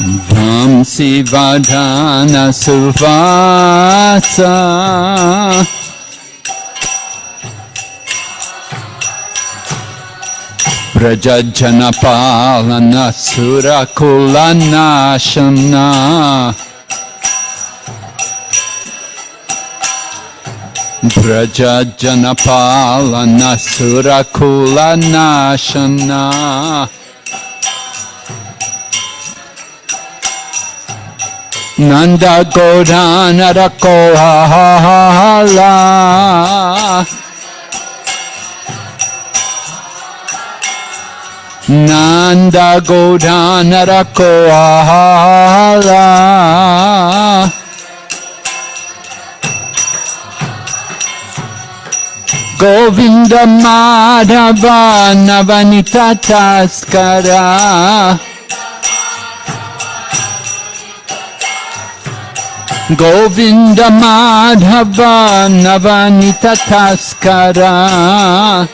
Vamsi Vadana Suvasa Brajajanapalana Surakulanashana Brajajanapalana Surakulanashana Nanda Godana Rakohala Nanda Godana Rakohala Govinda Madhava Navanita Taskara Govinda Madhava Navanita Taskara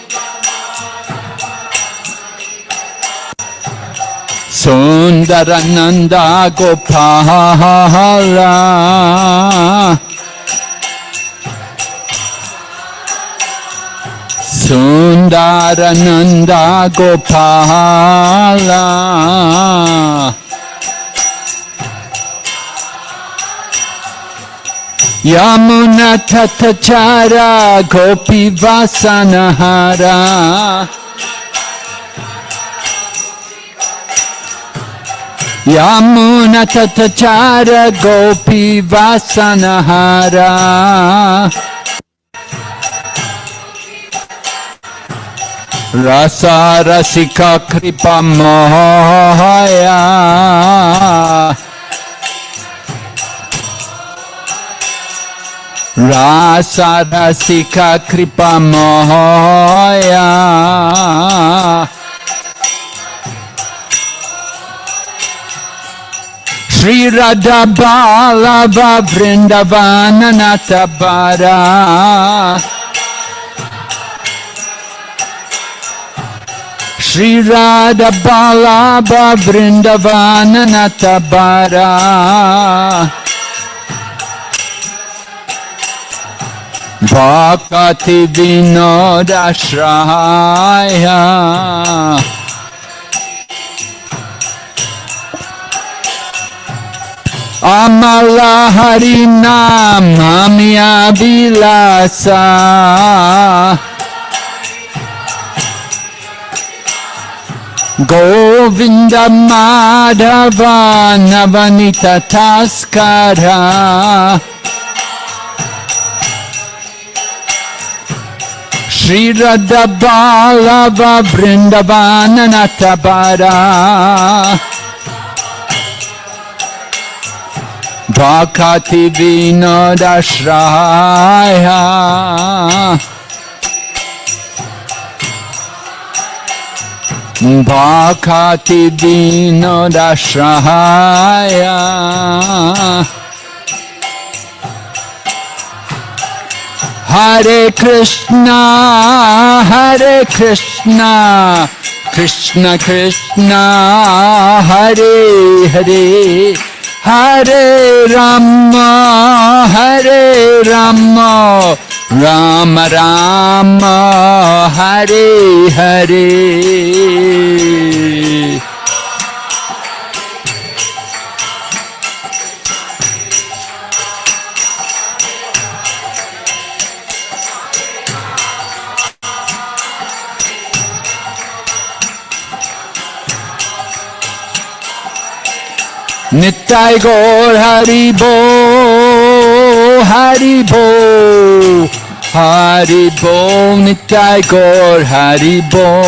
Sundarananda Gopala Sundarananda Gopala Yamuna Tatachara Gopi Vasanahara Yamuna Tatachara Gopi Vasanahara Rasa Rasika Kripa Mohaya Rasa Rasika Kripa Mohaya Shri Radha Balava Vrindavana Natabara Shri Radha Balava Vrindavana Natabara Bhakti Vinoda Shraya Amala Harinam Amya Bilasa Govinda Madhava Navanita Taskara Shri Radha Balava Vrindavana Natabara Bhakti Vinoda Shraya Bhakti Vinoda Shraya Hare Krishna Krishna Krishna Hare Hare Hare Rama Rama Rama Hare Hare Nittai Gaur Hari Bo, Hari Bo, Hari Bo, Nittai Gaur Hari Bo.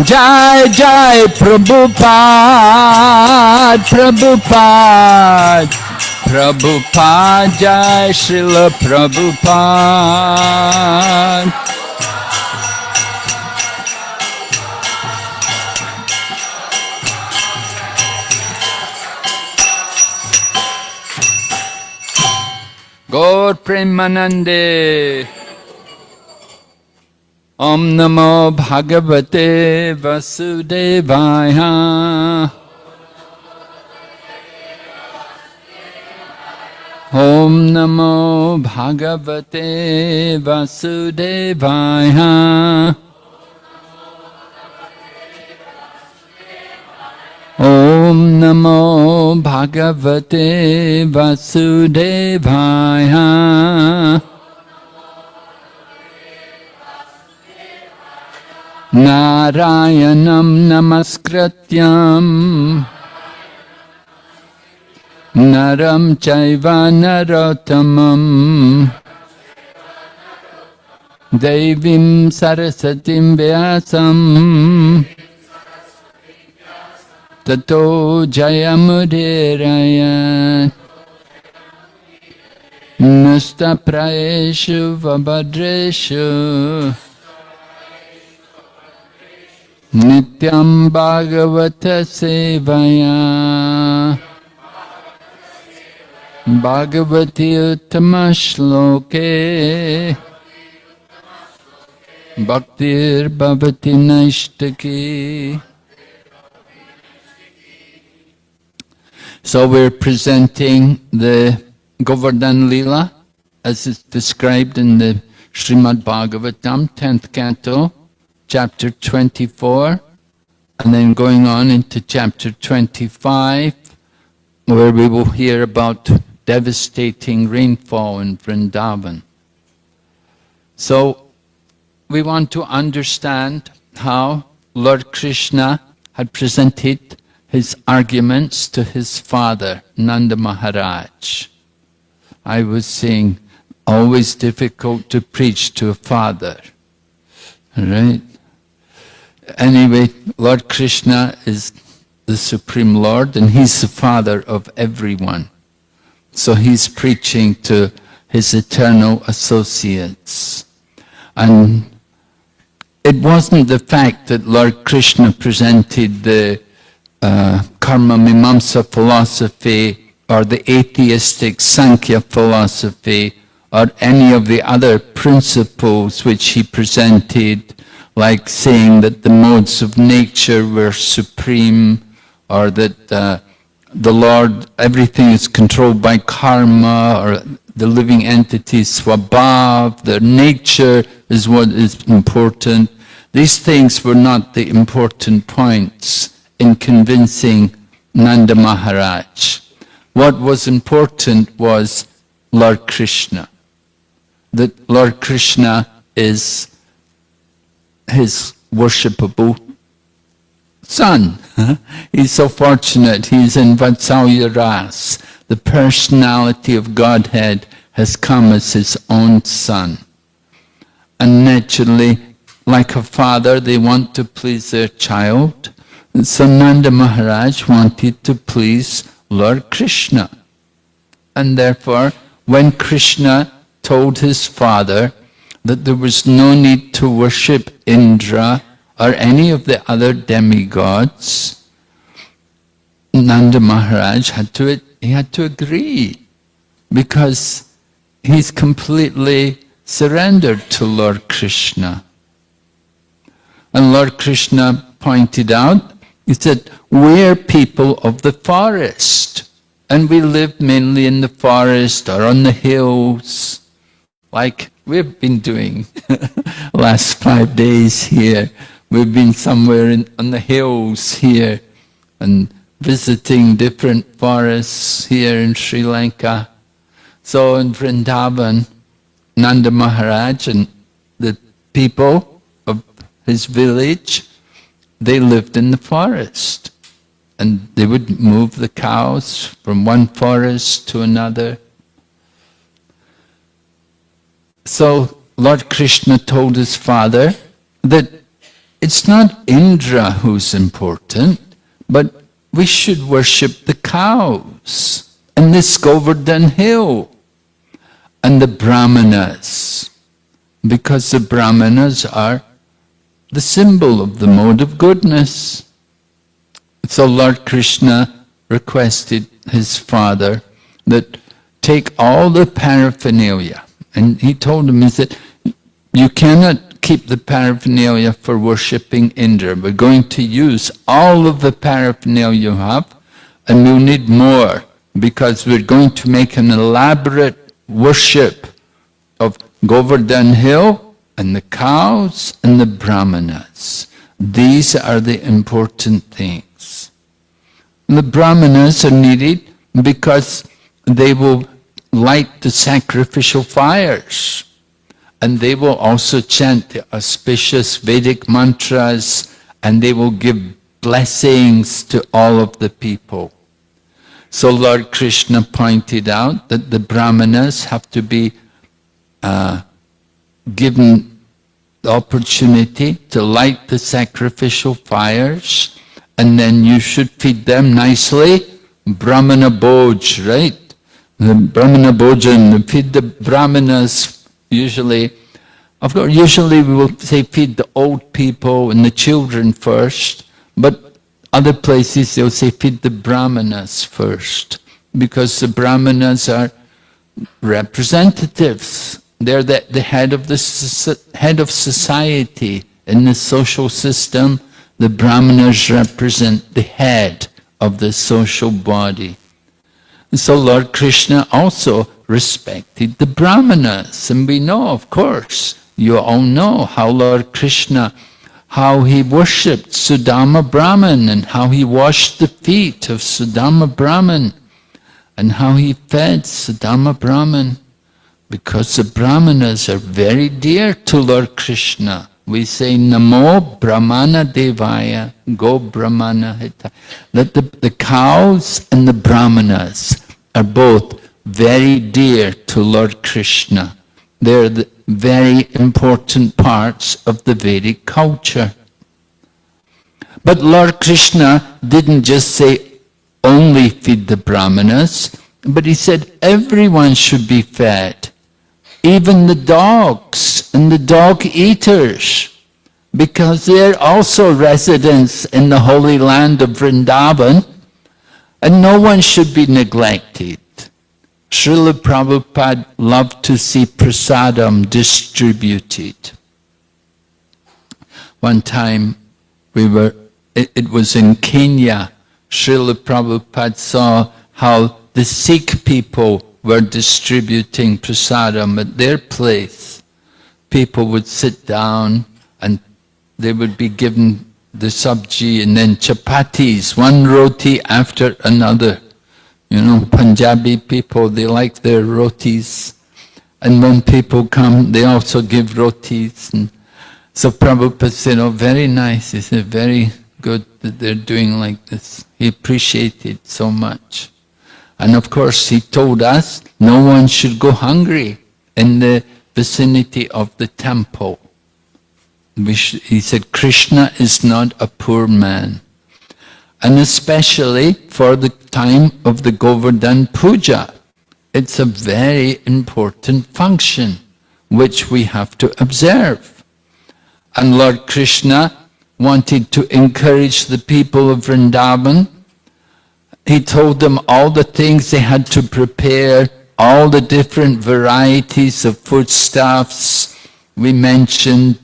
Jai Jai Prabhupada, Prabhupada. Prabhupada, Jai Srila Prabhupada. Gaur Premanande. Om Namo Bhagavate Vasudevaya. Om Namo Bhagavate Vasudevaya. Om Namo Bhagavate Vasudevaya. Narayanam Namaskrityam Naram Chaiva Narottamam Devim Sarasatim Vyasam Tato Jayamudiraya Nasta Praeshu Vabhadreshu Nityam Bhagavata Sevaya Bhagavati Uttama Shloke Bhaktir Bhavati Naishtaki. So we're presenting the Govardhan Lila as is described in the Srimad Bhagavatam, 10th canto, chapter 24, and then going on into chapter 25, where we will hear about devastating rainfall in Vrindavan. So we want to understand how Lord Krishna had presented his arguments to his father, Nanda Maharaj. I was saying, always difficult to preach to a father, right? Anyway, Lord Krishna is the Supreme Lord and he's the father of everyone. So he's preaching to his eternal associates. And it wasn't the fact that Lord Krishna presented the Karma Mimamsa philosophy or the atheistic Sankhya philosophy or any of the other principles which he presented, like saying that the modes of nature were supreme, or that the Lord, everything is controlled by karma, or the living entity swabhav, their nature is what is important. These things were not the important points in convincing Nanda Maharaj. What was important was Lord Krishna. That Lord Krishna is his worshipable son. He's so fortunate, he's in Vatsalya Ras. The personality of Godhead has come as his own son. And naturally, like a father, they want to please their child. And so Nanda Maharaj wanted to please Lord Krishna. And therefore, when Krishna told his father that there was no need to worship Indra or any of the other demigods, Nanda Maharaj had to agree, because he's completely surrendered to Lord Krishna. And Lord Krishna pointed out, he said, we're people of the forest, and we live mainly in the forest or on the hills, like we've been doing last 5 days here. We've been somewhere on the hills here and visiting different forests here in Sri Lanka. So in Vrindavan, Nanda Maharaj and the people of his village, they lived in the forest. And they would move the cows from one forest to another. So Lord Krishna told his father that it's not Indra who's important, but we should worship the cows and this Govardhan hill and the Brahmanas, because the Brahmanas are the symbol of the mode of goodness. So Lord Krishna requested his father that take all the paraphernalia. And he told him, he said, you cannot keep the paraphernalia for worshipping Indra. We're going to use all of the paraphernalia you have, and we'll need more, because we're going to make an elaborate worship of Govardhan Hill and the cows and the brahmanas. These are the important things. And the brahmanas are needed because they will light the sacrificial fires, and they will also chant the auspicious Vedic mantras, and they will give blessings to all of the people. So Lord Krishna pointed out that the brahmanas have to be given the opportunity to light the sacrificial fires, and then you should feed them nicely. Brahmana Bhoj, right? The Brahmana Bhojan, feed the brahmanas usually. Of course, usually we will say feed the old people and the children first, but other places they'll say feed the brahmanas first, because the brahmanas are representatives. They're the head of head of society in the social system. The brahmanas represent the head of the social body. And so Lord Krishna also respected the brahmanas, and we know, of course, you all know how Lord Krishna, how he worshipped Sudama Brahman, and how he washed the feet of Sudama Brahman, and how he fed Sudama Brahman, because the brahmanas are very dear to Lord Krishna. We say, Namo Brahmana Devaya, Go Brahmana Hita. That the cows and the brahmanas are both very dear to Lord Krishna. They're the very important parts of the Vedic culture. But Lord Krishna didn't just say only feed the brahmanas, but he said everyone should be fed. Even the dogs and the dog eaters, because they're also residents in the holy land of Vrindavan, and no one should be neglected. Srila Prabhupada loved to see prasadam distributed. One time it was in Kenya, Srila Prabhupada saw how the Sikh people were distributing prasadam at their place. People would sit down and they would be given the sabji and then chapatis, one roti after another. You know, Punjabi people, they like their rotis. And when people come, they also give rotis. And so Prabhupada said, oh, very nice. He said, very good that they're doing like this. He appreciated so much. And of course, he told us no one should go hungry in the vicinity of the temple. He said, Krishna is not a poor man. And especially for the time of the Govardhan Puja, it's a very important function which we have to observe. And Lord Krishna wanted to encourage the people of Vrindavan. He told them all the things they had to prepare, all the different varieties of foodstuffs. We mentioned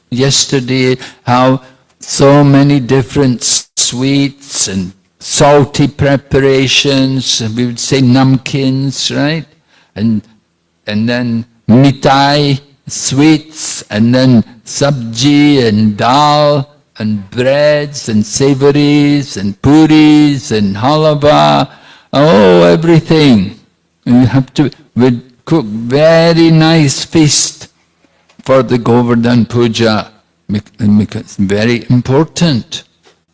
yesterday how so many different sweets and salty preparations. We would say namkins, right? And then mitai, sweets, and then sabji and dal, and breads and savories and puris and halava, oh, everything. We'd cook very nice feast for the Govardhan Puja, because it's very important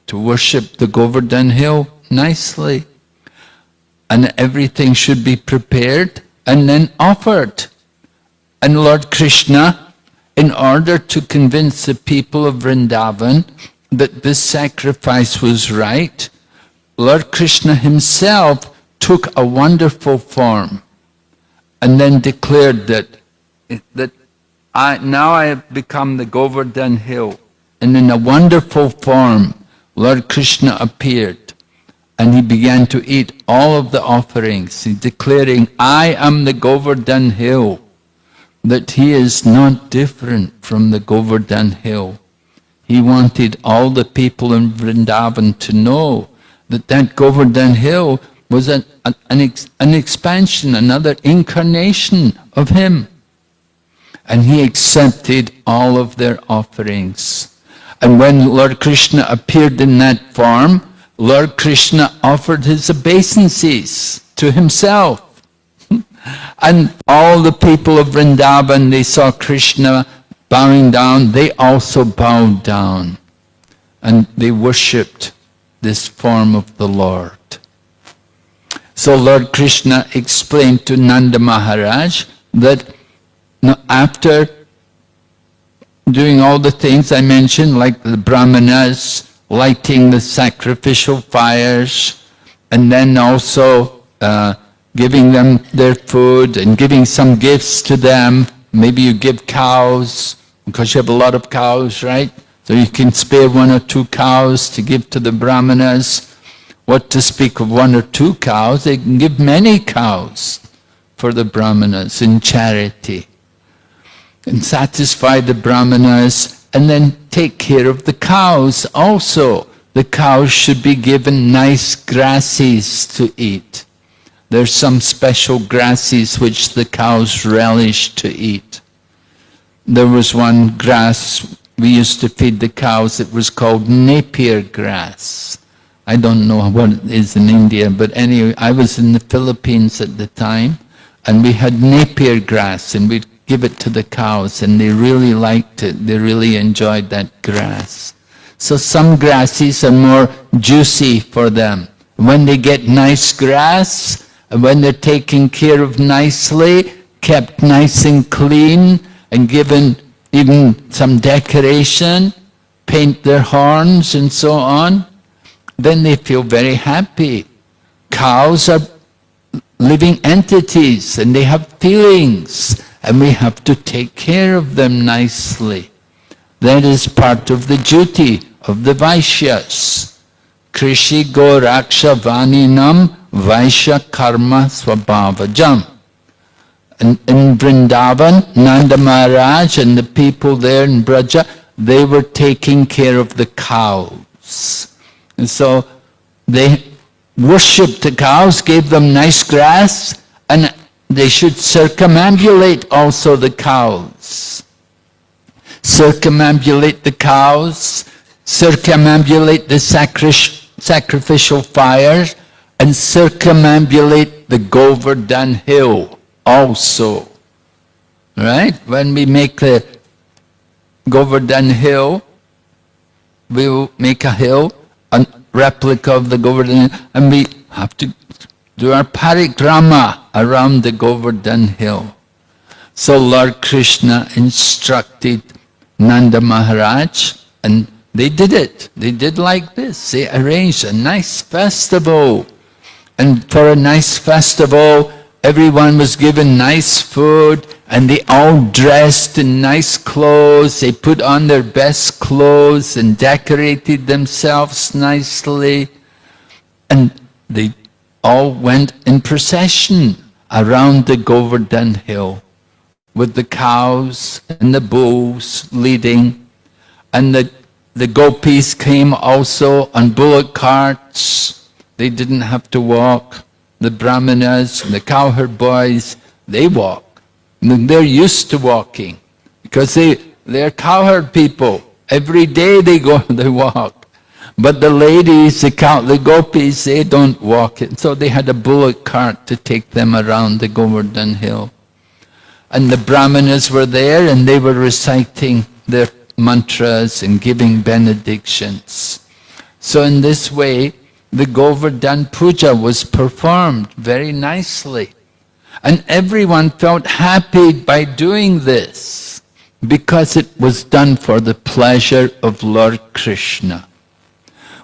to worship the Govardhan Hill nicely. And everything should be prepared and then offered. And Lord Krishna, in order to convince the people of Vrindavan that this sacrifice was right, Lord Krishna himself took a wonderful form and then declared that now I have become the Govardhan Hill. And in a wonderful form, Lord Krishna appeared. and he began to eat all of the offerings, declaring, I am the Govardhan hill, that he is not different from the Govardhan hill. He wanted all the people in Vrindavan to know that that Govardhan hill was an expansion, another incarnation of him. And he accepted all of their offerings. And when Lord Krishna appeared in that form, Lord Krishna offered his obeisances to himself. And all the people of Vrindavan, they saw Krishna bowing down, they also bowed down. And they worshipped this form of the Lord. So Lord Krishna explained to Nanda Maharaj that after doing all the things I mentioned, like the brahmanas lighting the sacrificial fires, and then also giving them their food and giving some gifts to them. Maybe you give cows, because you have a lot of cows, right? So you can spare 1 or 2 cows to give to the brahmanas. What to speak of 1 or 2 cows, they can give many cows for the brahmanas in charity. And satisfy the brahmanas, and then take care of the cows also. The cows should be given nice grasses to eat. There's some special grasses which the cows relish to eat. There was one grass we used to feed the cows, it was called napier grass. I don't know what it is in India, but anyway, I was in the Philippines at the time, and we had napier grass, and we'd give it to the cows, and they really liked it. They really enjoyed that grass. So some grasses are more juicy for them. When they get nice grass, and when they're taken care of nicely, kept nice and clean, and given even some decoration, paint their horns and so on, then they feel very happy. Cows are living entities, and they have feelings, and we have to take care of them nicely. That is part of the duty of the Vaishyas. Krishi go raksha vaninam Vaishya karma swabhavajam. And in Vrindavan, Nanda Maharaj and the people there in Braja, they were taking care of the cows. And so they worshipped the cows, gave them nice grass, and they should circumambulate also the cows. Circumambulate the cows, circumambulate the sacrificial fires, and circumambulate the Govardhan hill also. Right? When we make the Govardhan hill, we will make a hill, a replica of the Govardhan, and we have to do our parikrama around the Govardhan hill. So Lord Krishna instructed Nanda Maharaj, and they did it. They did like this. They arranged a nice festival. And for a nice festival, everyone was given nice food, and they all dressed in nice clothes. They put on their best clothes and decorated themselves nicely. And they all went in procession around the Govardhan hill, with the cows and the bulls leading. And the gopis came also on bullock carts. They didn't have to walk. The brahmanas and the cowherd boys, they walk. And they're used to walking, because they're cowherd people. Every day they walk. But the ladies, the gopis, they don't walk it. So they had a bullock cart to take them around the Govardhan hill. And the brahmanas were there, and they were reciting their mantras and giving benedictions. So in this way, the Govardhan Puja was performed very nicely. And everyone felt happy by doing this, because it was done for the pleasure of Lord Krishna.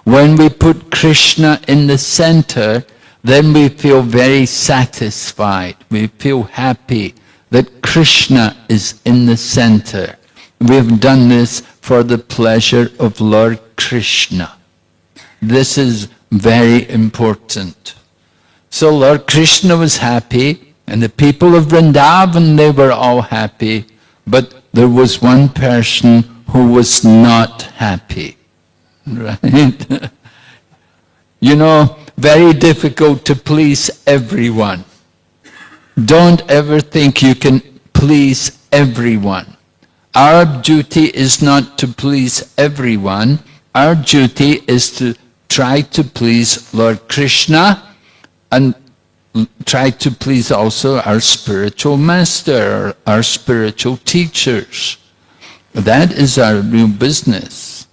When we put Krishna in the center, then we feel very satisfied. We feel happy that Krishna is in the center. We have done this for the pleasure of Lord Krishna. This is very important. So Lord Krishna was happy, and the people of Vrindavan, they were all happy, but there was one person who was not happy, right? You know, very difficult to please everyone. Don't ever think you can please everyone. Our duty is not to please everyone. Our duty is to try to please Lord Krishna and try to please also our spiritual master, our spiritual teachers. That is our real business.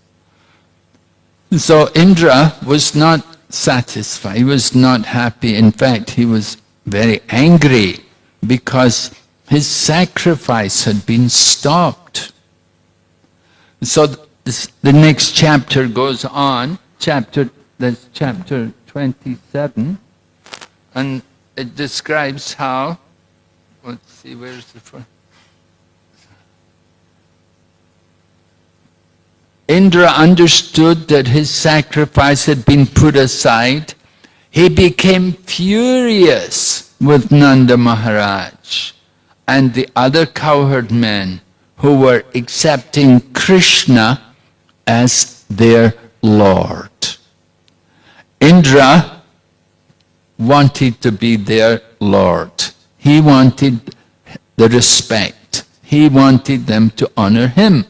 So Indra was not satisfied, he was not happy. In fact, he was very angry because his sacrifice had been stopped. So the next chapter goes on, that's chapter 27, and it describes how, let's see, where's the first? Indra understood that his sacrifice had been put aside. He became furious with Nanda Maharaj and the other cowherd men who were accepting Krishna as their Lord. Indra wanted to be their Lord. He wanted the respect. He wanted them to honor him.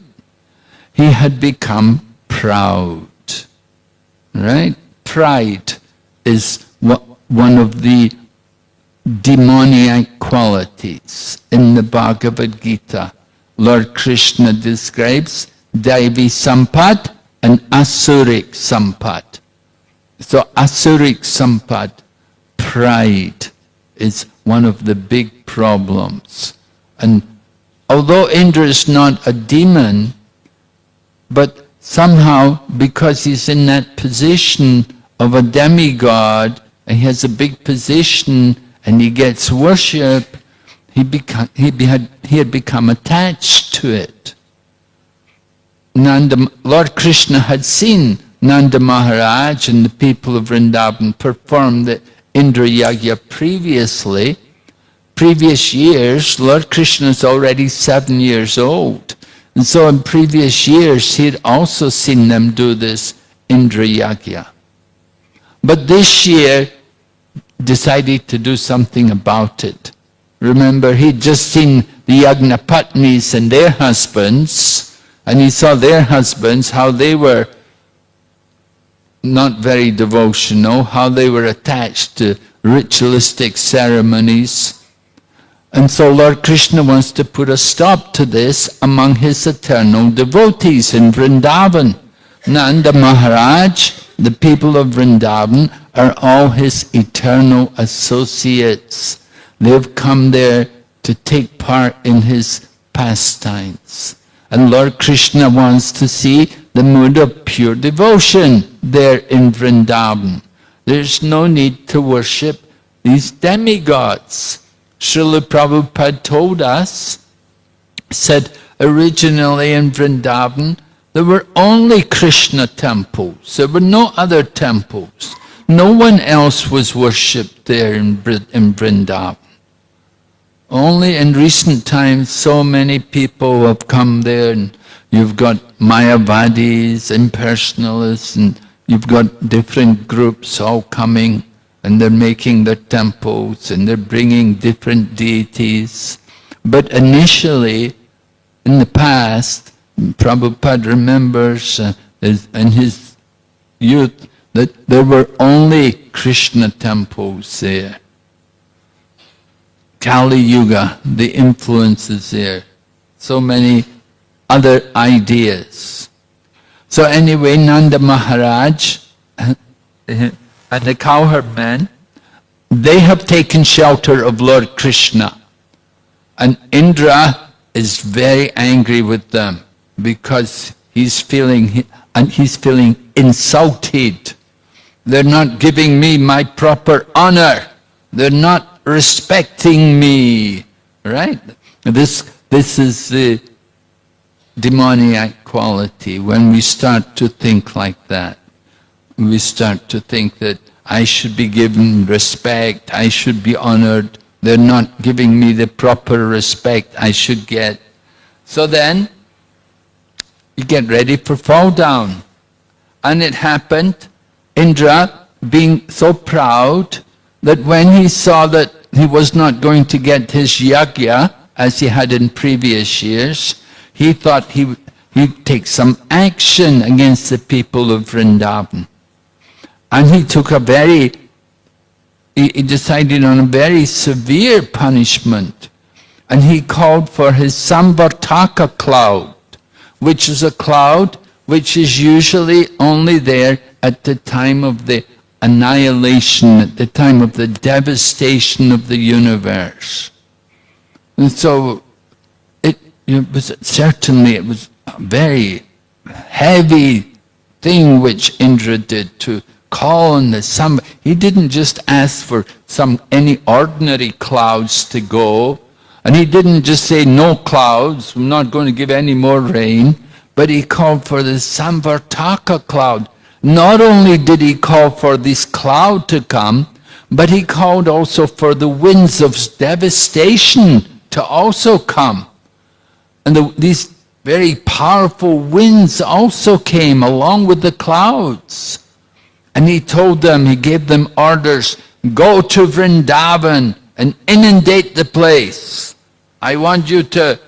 He had become proud, right? Pride is one of the demoniac qualities. In the Bhagavad Gita, Lord Krishna describes Daivi Sampat and Asurik Sampat. So Asurik Sampat, pride, is one of the big problems. And although Indra is not a demon, but somehow, because he's in that position of a demigod, and he has a big position, and he gets worship, he had become attached to it. Lord Krishna had seen Nanda Maharaj and the people of Vrindavan perform the Indra Yagya previously. Previous years, Lord Krishna is already 7 years old. And so in previous years, he had also seen them do this Indra Yagya. But this year, decided to do something about it. Remember, he'd just seen the Yagnapatnis and their husbands, and he saw their husbands, how they were not very devotional, how they were attached to ritualistic ceremonies. And so Lord Krishna wants to put a stop to this among his eternal devotees in Vrindavan. Nanda Maharaj, the people of Vrindavan, are all his eternal associates. They've come there to take part in his pastimes. And Lord Krishna wants to see the mood of pure devotion there in Vrindavan. There's no need to worship these demigods. Srila Prabhupada told us, said originally in Vrindavan, there were only Krishna temples. There were no other temples. No one else was worshipped there in Vrindavan. Only in recent times, so many people have come there, and you've got Mayavadis, impersonalists, and you've got different groups all coming, and they're making their temples, and they're bringing different deities. But initially, in the past, Prabhupada remembers in his youth that there were only Krishna temples there. Kali Yuga, the influence is there. So many other ideas. So anyway, Nanda Maharaj and the cowherd men, they have taken shelter of Lord Krishna. And Indra is very angry with them because he's feeling insulted. They're not giving me my proper honor. They're not respecting me, right? This is the demoniac quality when we start to think like that. we start to think that I should be given respect, I should be honored. They're not giving me the proper respect I should get. So then, you get ready for fall down. And it happened, Indra being so proud that when he saw that he was not going to get his yajna as he had in previous years, he thought he'd take some action against the people of Vrindavan. And he decided on a very severe punishment. And he called for his Samvartaka cloud, which is a cloud which is usually only there at the time of the annihilation, at the time of the devastation of the universe. And so it was a very heavy thing which Indra did to call on the sun. He didn't just ask for any ordinary clouds to go, and he didn't just say, no clouds, I'm not going to give any more rain, but he called for the Samvartaka cloud. Not only did he call for this cloud to come, but he called also for the winds of devastation to also come. And these very powerful winds also came along with the clouds. And he told them, he gave them orders, go to Vrindavan and inundate the place. I want you to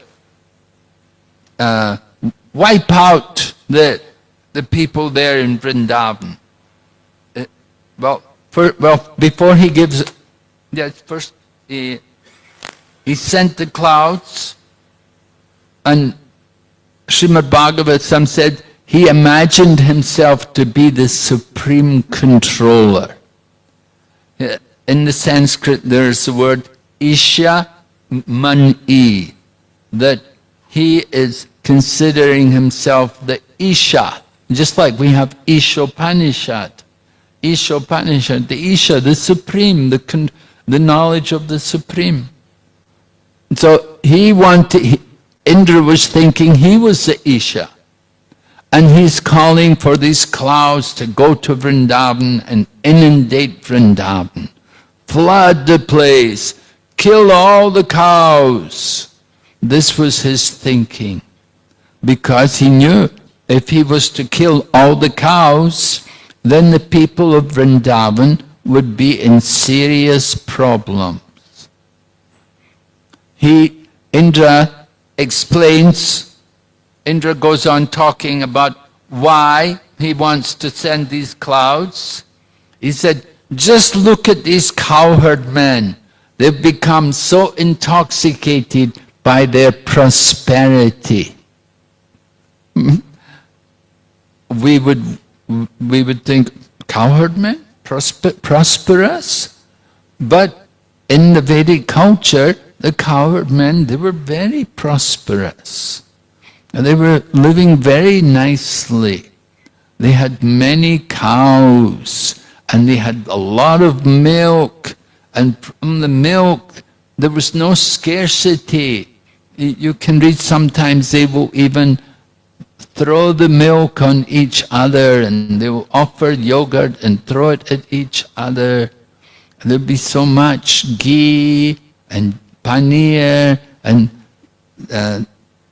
wipe out the people there in Vrindavan. Before he gives, first he sent the clouds, and Srimad Bhagavatam said he imagined himself to be the supreme controller. In the Sanskrit there's the word Isha Mani, that he is considering himself the Isha, just like we have Ishopanishad. Ishopanishad, the Isha, the Supreme, the knowledge of the Supreme. So Indra was thinking he was the Isha. And he's calling for these clouds to go to Vrindavan and inundate Vrindavan. Flood the place, kill all the cows. This was his thinking. Because he knew if he was to kill all the cows, then the people of Vrindavan would be in serious problems. Indra goes on talking about why he wants to send these clouds. He said, just look at these cowherd men. They've become so intoxicated by their prosperity. We would think, cowherd men? Prosperous? But in the Vedic culture, the cowherd men, they were very prosperous. And they were living very nicely. They had many cows, and they had a lot of milk. And from the milk, there was no scarcity. You can read sometimes they will even throw the milk on each other, and they will offer yogurt and throw it at each other. There'll be so much ghee and paneer and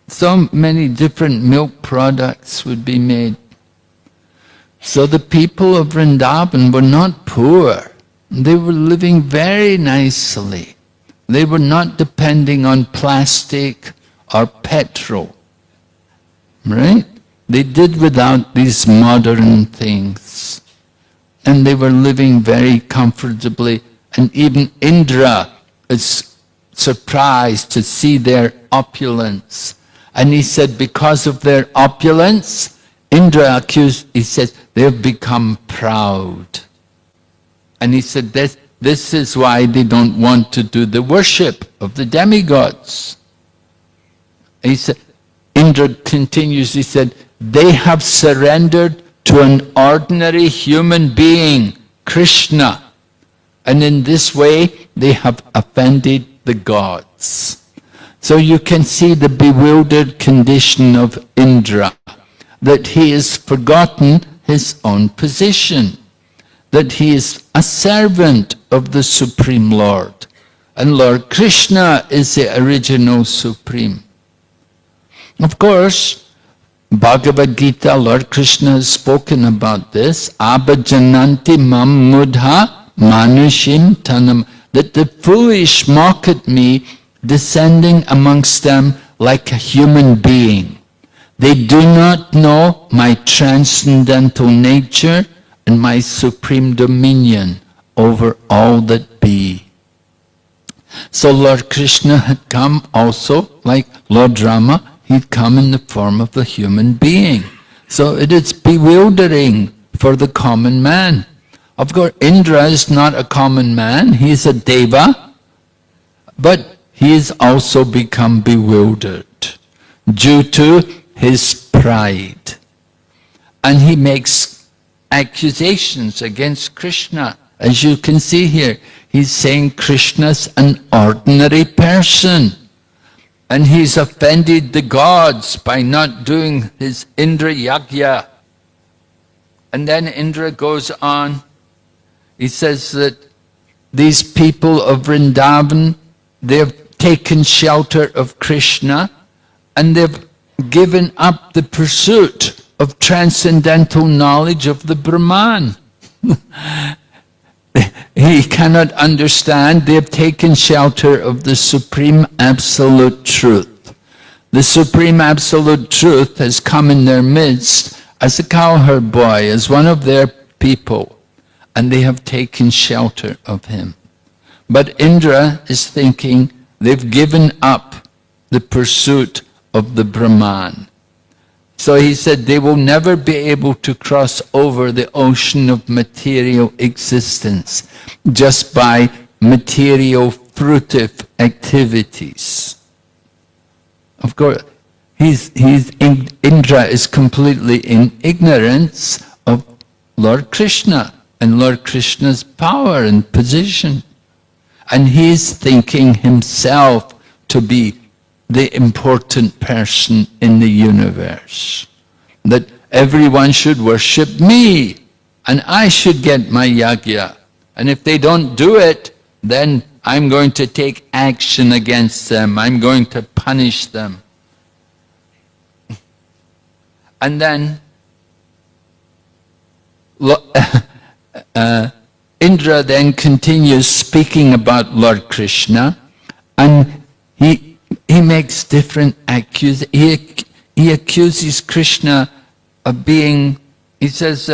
so many different milk products would be made. So the people of Vrindavan were not poor. They were living very nicely. They were not depending on plastic or petrol. Right? They did without these modern things. And they were living very comfortably. And even Indra is surprised to see their opulence. And he said, because of their opulence, Indra he said, they've become proud. And he said, this is why they don't want to do the worship of the demigods. He said, Indra continues, he said, they have surrendered to an ordinary human being, Krishna. And in this way, they have offended the gods. So you can see the bewildered condition of Indra, that he has forgotten his own position, that he is a servant of the Supreme Lord. And Lord Krishna is the original Supreme. Of course, Bhagavad Gita, Lord Krishna has spoken about this. Abhajananti mam mudha manushim tanam. That the foolish mock at me, descending amongst them like a human being. They do not know my transcendental nature and my supreme dominion over all that be. So Lord Krishna had come also, like Lord Rama, he'd come in the form of a human being. So it is bewildering for the common man. Of course, Indra is not a common man, he is a deva, but he has also become bewildered due to his pride. And he makes accusations against Krishna. As you can see here, he's saying Krishna's an ordinary person. And he's offended the gods by not doing his Indra Yagya. And then Indra goes on. He says that these people of Vrindavan, they've taken shelter of Krishna and they've given up the pursuit of transcendental knowledge of the Brahman. He cannot understand. They have taken shelter of the Supreme Absolute Truth. The Supreme Absolute Truth has come in their midst as a cowherd boy, as one of their people, and they have taken shelter of him. But Indra is thinking they've given up the pursuit of the Brahman. So he said they will never be able to cross over the ocean of material existence just by material fruitive activities. Of course, Indra is completely in ignorance of Lord Krishna and Lord Krishna's power and position. And he is thinking himself to be the important person in the universe. That everyone should worship me, and I should get my yagya. And if they don't do it, then I'm going to take action against them. I'm going to punish them. And then Indra then continues speaking about Lord Krishna, and he makes different accusations. He accuses Krishna of being, he says,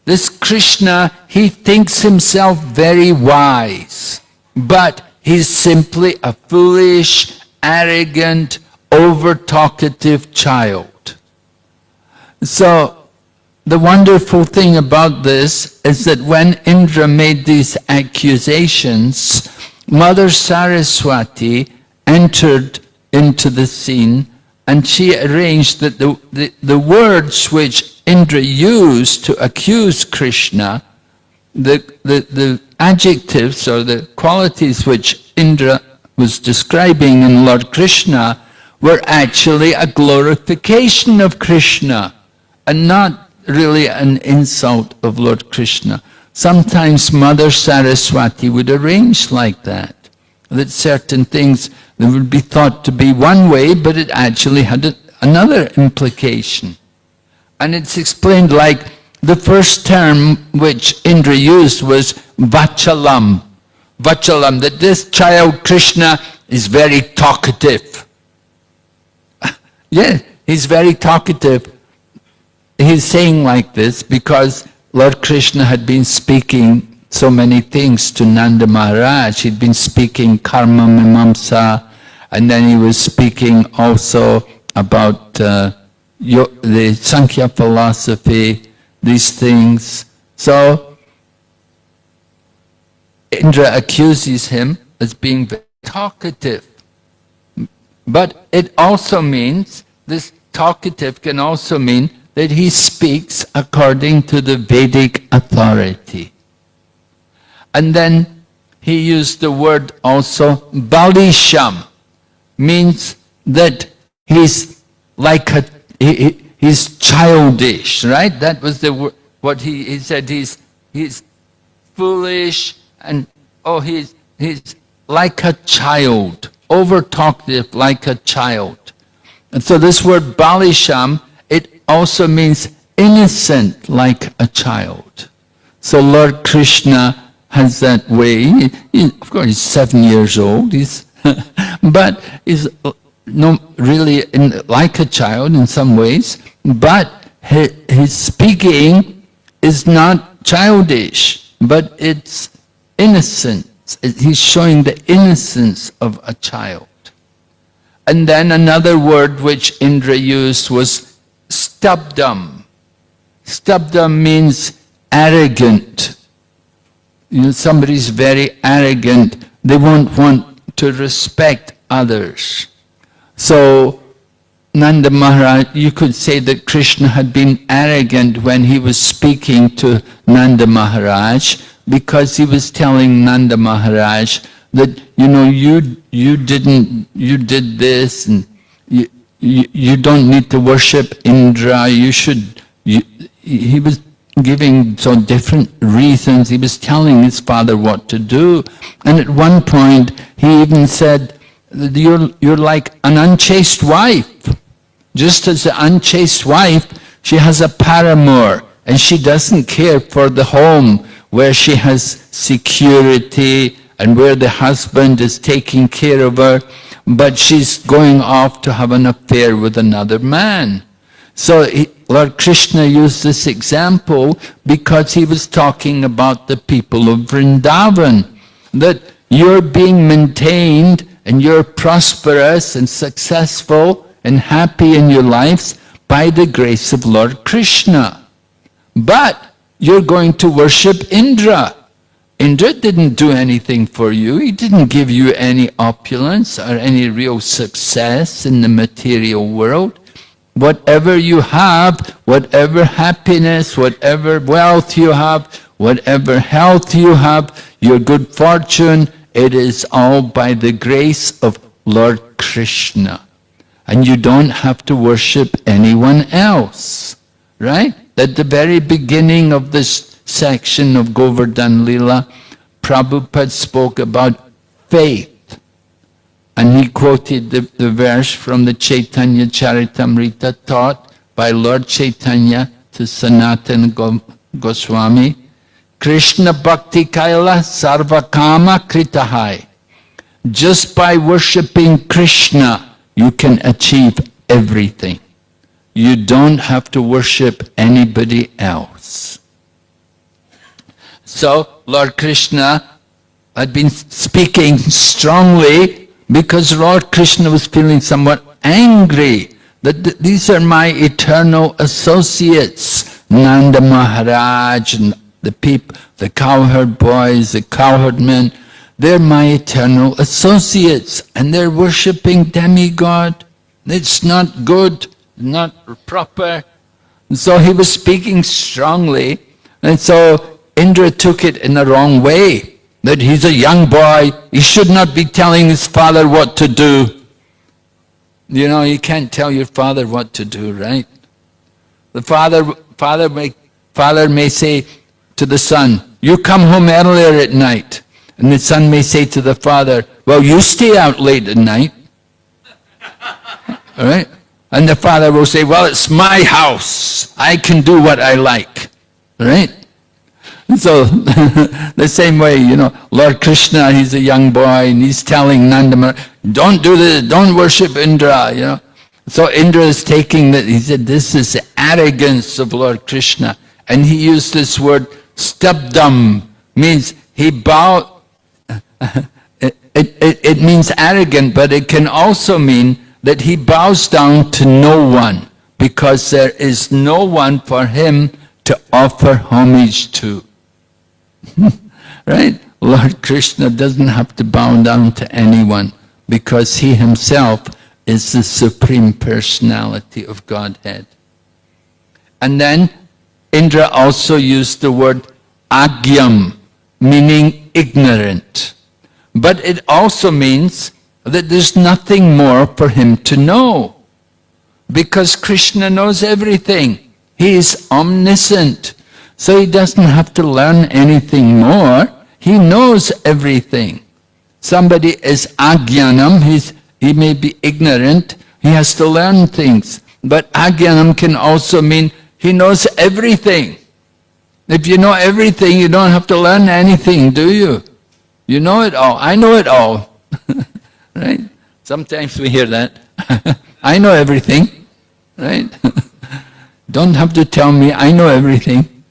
this Krishna, he thinks himself very wise, but he's simply a foolish, arrogant, over-talkative child. So, the wonderful thing about this is that when Indra made these accusations, Mother Saraswati entered into the scene and she arranged that the words which Indra used to accuse Krishna, the adjectives or the qualities which Indra was describing in Lord Krishna were actually a glorification of Krishna and not really an insult of Lord Krishna. Sometimes Mother Saraswati would arrange like that certain things that would be thought to be one way, but it actually had another implication. And it's explained like the first term which Indra used was vachalam. Vachalam, that this child Krishna is very talkative. Yeah, he's very talkative. He's saying like this because Lord Krishna had been speaking so many things to Nanda Maharaj. He'd been speaking karma mimamsa, and then he was speaking also about the Sankhya philosophy, these things. So Indra accuses him as being very talkative. But it also means, this talkative can also mean that he speaks according to the Vedic authority. And then he used the word also, balisham, means that he's like he's childish, right? That was what he said. He's foolish, and he's like a child, over talkative, like a child. And so this word Balisham, it also means innocent, like a child. So Lord Krishna has that way. Of course, he's 7 years old. But he's really like a child in some ways. But his speaking is not childish, but it's innocent. He's showing the innocence of a child. And then another word which Indra used was stabdam. Stabdam means arrogant. Somebody's very arrogant. They won't want to respect others. So Nanda Maharaj, you could say that Krishna had been arrogant when he was speaking to Nanda Maharaj, because he was telling Nanda Maharaj that, you did this, and you don't need to worship Indra, he was giving so different reasons. He was telling his father what to do. And at one point, he even said, you're like an unchaste wife. Just as the unchaste wife, she has a paramour, and she doesn't care for the home where she has security and where the husband is taking care of her, but she's going off to have an affair with another man. So Lord Krishna used this example because he was talking about the people of Vrindavan, that you're being maintained and you're prosperous and successful and happy in your lives by the grace of Lord Krishna. But you're going to worship Indra. Indra didn't do anything for you. He didn't give you any opulence or any real success in the material world. Whatever you have, whatever happiness, whatever wealth you have, whatever health you have, your good fortune, it is all by the grace of Lord Krishna. And you don't have to worship anyone else, right? At the very beginning of this section of Govardhan Lila, Prabhupada spoke about faith. And he quoted the verse from the Chaitanya Charitamrita taught by Lord Chaitanya to Sanatana Goswami. Krishna Bhakti Kaila Sarvakama Kritahai. Just by worshipping Krishna, you can achieve everything. You don't have to worship anybody else. So Lord Krishna had been speaking strongly because Lord Krishna was feeling somewhat angry that these are my eternal associates, Nanda Maharaj and the people, the cowherd boys, the cowherd men. They're my eternal associates and they're worshipping demigod. It's not good, not proper. And so he was speaking strongly, and so Indra took it in the wrong way, that he's a young boy, he should not be telling his father what to do. You can't tell your father what to do, right? The father may say to the son, you come home earlier at night. And the son may say to the father, well, you stay out late at night. All right? And the father will say, well, it's my house. I can do what I like. All right? And so, the same way, Lord Krishna, he's a young boy, and he's telling Nanda, don't do this, don't worship Indra, So Indra is taking that, he said, this is the arrogance of Lord Krishna. And he used this word, stabdam, means he bowed. It means arrogant, but it can also mean that he bows down to no one, because there is no one for him to offer homage to. Right? Lord Krishna doesn't have to bow down to anyone, because he himself is the Supreme Personality of Godhead. And then Indra also used the word agyam, meaning ignorant. But it also means that there's nothing more for him to know. because Krishna knows everything. He is omniscient. So he doesn't have to learn anything more. He knows everything. Somebody is agyanam, he may be ignorant, he has to learn things. But agyanam can also mean he knows everything. If you know everything, you don't have to learn anything, do you? You know it all. I know it all. Right? Sometimes we hear that. I know everything. Right? Don't have to tell me, I know everything.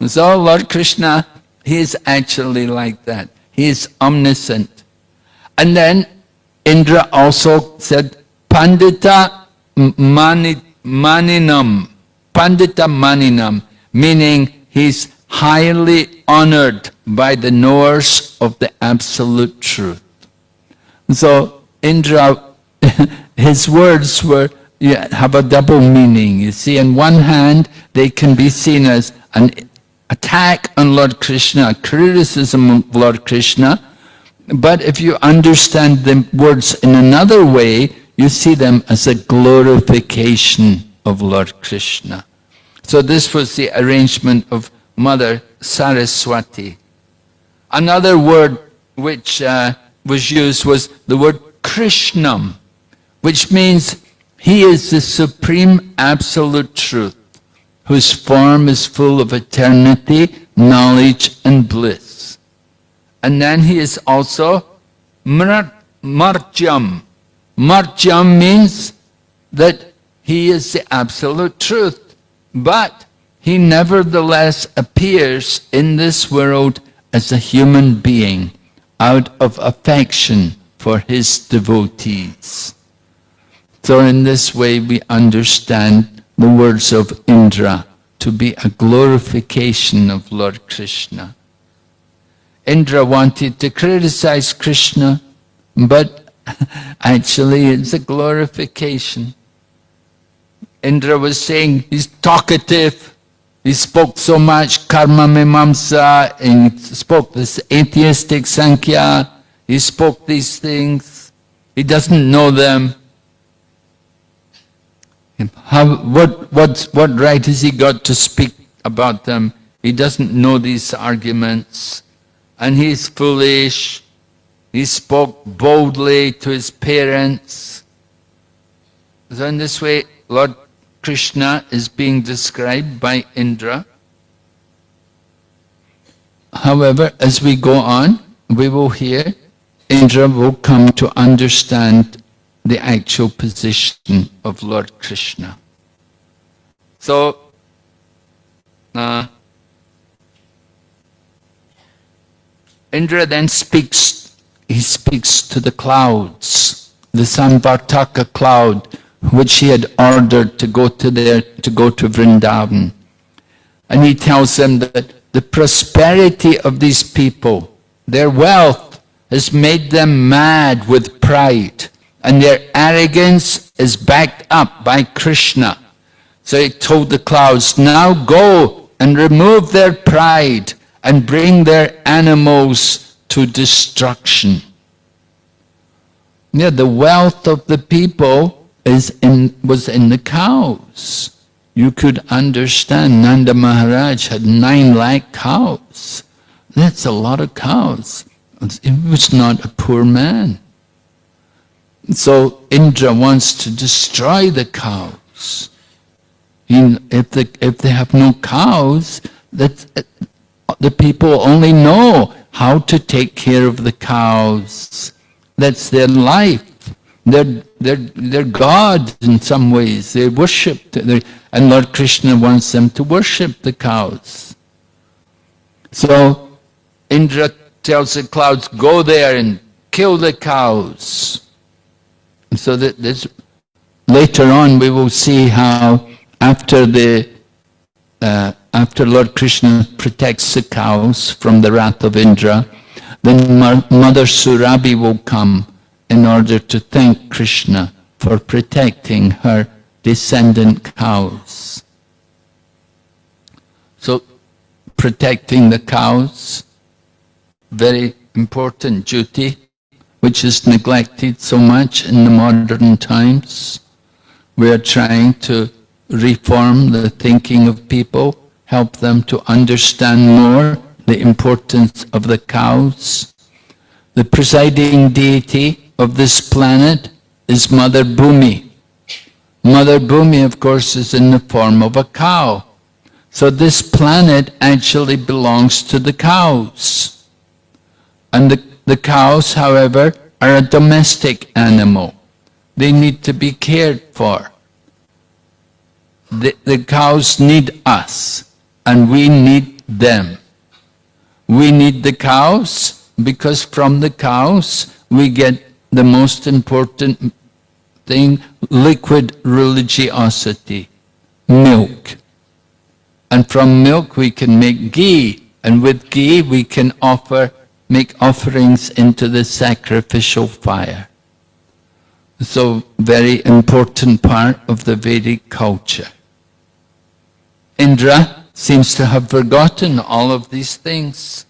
So Lord Krishna, he is actually like that. He is omniscient. And then Indra also said, Pandita Maninam. Pandita Maninam, meaning he's highly honored by the knowers of the absolute truth. So Indra, his words have a double meaning. You see, on one hand, they can be seen as an attack on Lord Krishna, a criticism of Lord Krishna. But if you understand the words in another way, you see them as a glorification of Lord Krishna. So this was the arrangement of Mother Saraswati. Another word which was used was the word Krishnam, which means he is the supreme absolute truth, whose form is full of eternity, knowledge and bliss. And then he is also Martyam. Martyam means that he is the absolute truth, but he nevertheless appears in this world as a human being out of affection for his devotees. So in this way we understand the words of Indra to be a glorification of Lord Krishna. Indra wanted to criticize Krishna, but actually it's a glorification. Indra was saying he's talkative, he spoke so much karma mimamsa, and he spoke this atheistic sankhya, he spoke these things, he doesn't know them. What right has he got to speak about them? He doesn't know these arguments, and he's foolish. He spoke boldly to his parents. So in this way, Lord Krishna is being described by Indra. However, as we go on, we will hear Indra will come to understand the actual position of Lord Krishna. So, Indra then speaks, he speaks to the clouds, the Samvartaka cloud, which he had ordered to go to Vrindavan. And he tells them that the prosperity of these people, their wealth has made them mad with pride, and their arrogance is backed up by Krishna. So he told the clouds, now go and remove their pride and bring their animals to destruction. Yeah, the wealth of the people was in the cows. You could understand Nanda Maharaj had 9 lakh cows. That's a lot of cows. He was not a poor man. So Indra wants to destroy the cows. If they have no cows, the people only know how to take care of the cows. That's their life. They're God in some ways. They worship, and Lord Krishna wants them to worship the cows. So Indra tells the clouds, go there and kill the cows. So that later on we will see how after Lord Krishna protects the cows from the wrath of Indra, then Mother Surabhi will come in order to thank Krishna for protecting her descendant cows. So protecting the cows, very important duty, which is neglected so much in the modern times. We are trying to reform the thinking of people, help them to understand more the importance of the cows. The presiding deity of this planet is Mother Bhumi. Mother Bhumi, of course, is in the form of a cow. So this planet actually belongs to the cows. And the cows, however, are a domestic animal. They need to be cared for. The cows need us, and we need them. We need the cows because from the cows we get the most important thing, liquid religiosity, milk. And from milk we can make ghee, and with ghee we can make offerings into the sacrificial fire. So, very important part of the Vedic culture. Indra seems to have forgotten all of these things.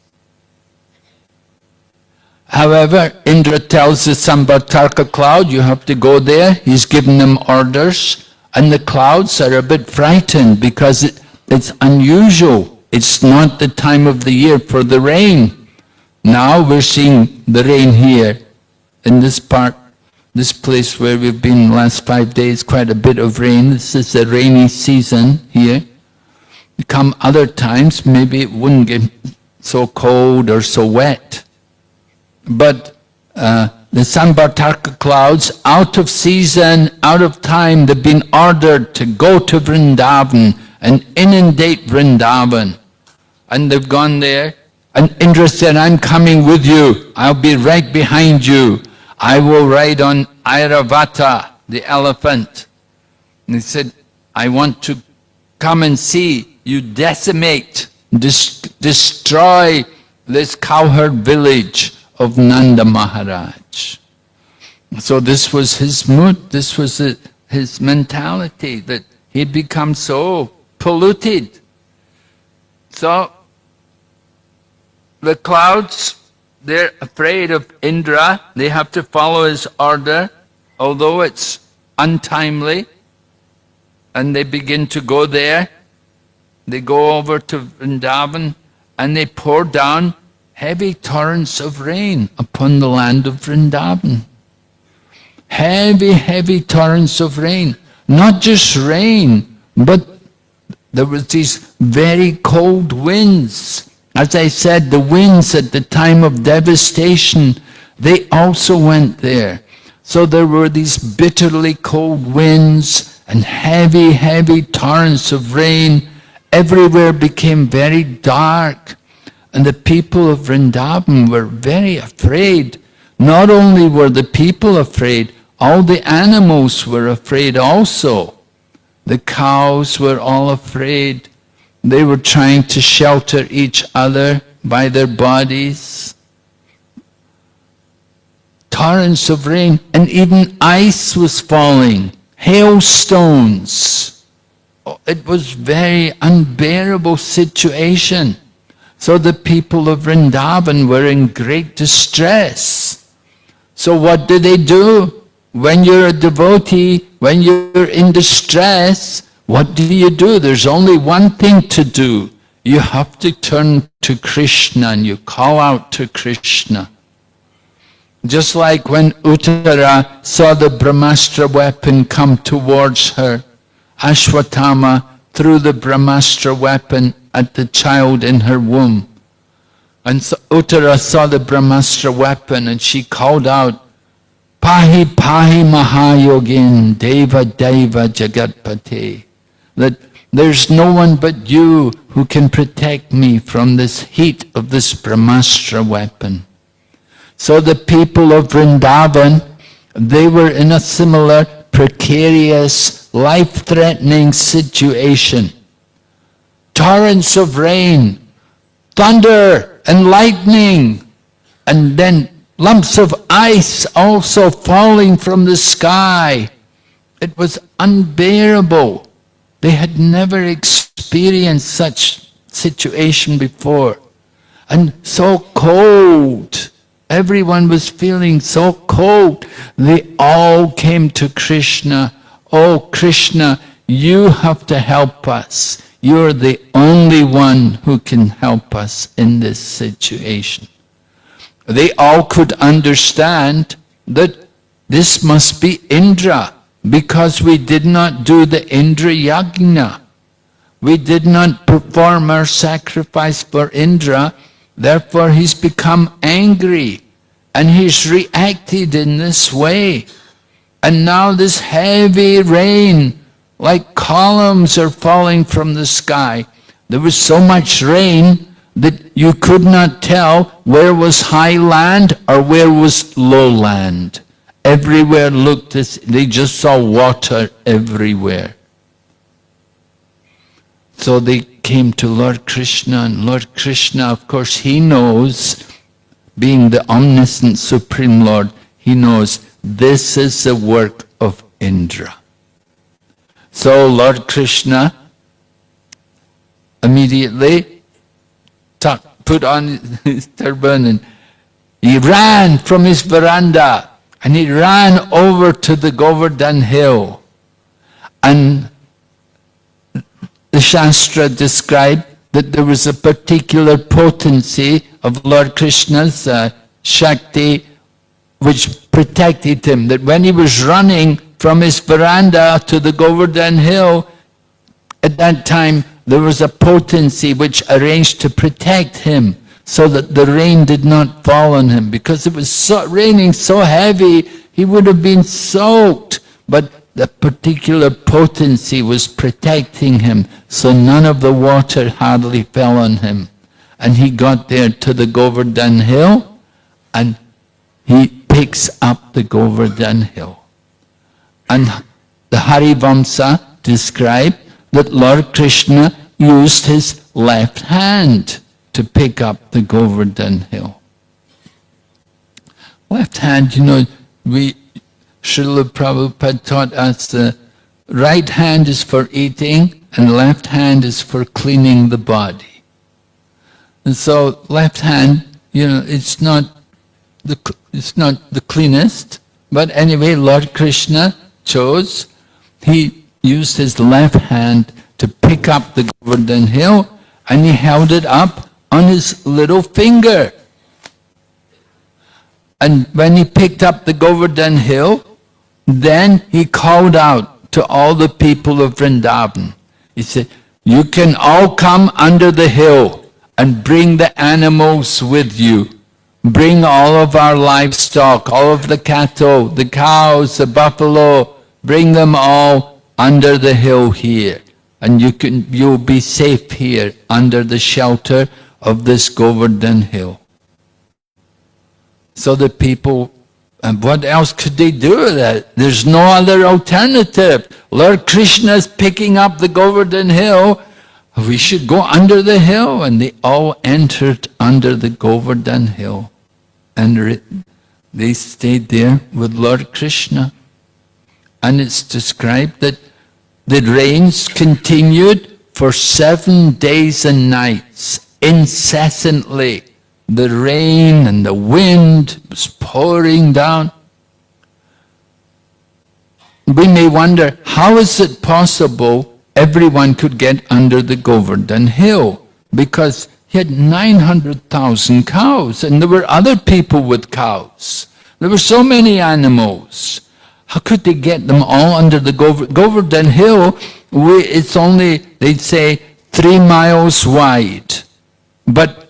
However, Indra tells the Samvartaka cloud, you have to go there. He's given them orders, and the clouds are a bit frightened because it's unusual. It's not the time of the year for the rain. Now we're seeing the rain here in this place where we've been the last 5 days, quite a bit of rain. This is the rainy season here. Come other times, maybe it wouldn't get so cold or so wet. But the Samvartaka clouds, out of season, out of time, they've been ordered to go to Vrindavan and inundate Vrindavan. And they've gone there, and Indra said, I'm coming with you. I'll be right behind you. I will ride on Airavata, the elephant. And he said, I want to come and see you decimate, destroy this cowherd village of Nanda Maharaj. So this was his mood, this was his mentality, that he'd become so polluted. So the clouds, they're afraid of Indra, they have to follow his order, although it's untimely, and they begin to go there. They go over to Vrindavan and they pour down heavy torrents of rain upon the land of Vrindavan. Heavy, heavy torrents of rain. Not just rain, but there was these very cold winds. As I said, the winds at the time of devastation, they also went there. So there were these bitterly cold winds and heavy, heavy torrents of rain. Everywhere became very dark, and the people of Vrindavan were very afraid. Not only were the people afraid, all the animals were afraid also. The cows were all afraid. They were trying to shelter each other by their bodies. Torrents of rain, and even ice was falling, hailstones. It was very unbearable situation. So the people of Vrindavan were in great distress. So what do? When you're a devotee, when you're in distress, what do? There's only one thing to do. You have to turn to Krishna and you call out to Krishna. Just like when Uttara saw the Brahmastra weapon come towards her, Ashwatthama threw the Brahmastra weapon at the child in her womb. And so Uttara saw the Brahmastra weapon and she called out, Pahi Pahi Mahayogin Deva Deva Jagatpate, that there's no one but you who can protect me from this heat of this Brahmastra weapon. So the people of Vrindavan, they were in a similar precarious, life-threatening situation. Torrents of rain, thunder and lightning, and then lumps of ice also falling from the sky. It was unbearable. They had never experienced such situation before. And so cold. Everyone was feeling so cold. They all came to Krishna. "Oh Krishna, you have to help us. You're the only one who can help us in this situation." They all could understand that this must be Indra, because we did not do the Indra Yajna. We did not perform our sacrifice for Indra, therefore he's become angry and he's reacted in this way. And now this heavy rain, like columns, are falling from the sky. There was so much rain that you could not tell where was high land or where was low land. Everywhere looked as they just saw water everywhere. So they came to Lord Krishna, and Lord Krishna, of course, he knows, being the omniscient Supreme Lord, he knows this is the work of Indra. So Lord Krishna immediately put on his turban and he ran from his veranda and he ran over to the Govardhan hill. And the Shastra described that there was a particular potency of Lord Krishna's Shakti which protected him, that when he was running from his veranda to the Govardhan hill, at that time there was a potency which arranged to protect him so that the rain did not fall on him. Because it was raining so heavy, he would have been soaked. But the particular potency was protecting him, so none of the water hardly fell on him. And he got there to the Govardhan hill, and he picks up the Govardhan hill. And the Harivamsa described that Lord Krishna used his left hand to pick up the Govardhan hill. Left hand, Srila Prabhupada taught us the right hand is for eating and left hand is for cleaning the body. And so left hand, it's not the cleanest, but anyway, Lord Krishna chose, he used his left hand to pick up the Govardhan hill, and he held it up on his little finger. And when he picked up the Govardhan hill, then he called out to all the people of Vrindavan. He said, "You can all come under the hill and bring the animals with you. Bring all of our livestock, all of the cattle, the cows, the buffalo, bring them all under the hill here. And you'll be safe here under the shelter of this Govardhan hill." So the people, and what else could they do with that? There's no other alternative. Lord Krishna is picking up the Govardhan hill. We should go under the hill. And they all entered under the Govardhan hill. And they stayed there with Lord Krishna. And it's described that the rains continued for 7 days and nights, incessantly. The rain and the wind was pouring down. We may wonder, how is it possible everyone could get under the Govardhan hill? Because he had 900,000 cows, and there were other people with cows. There were so many animals. How could they get them all under the Govardhan hill? It's only, they'd say, 3 miles wide. But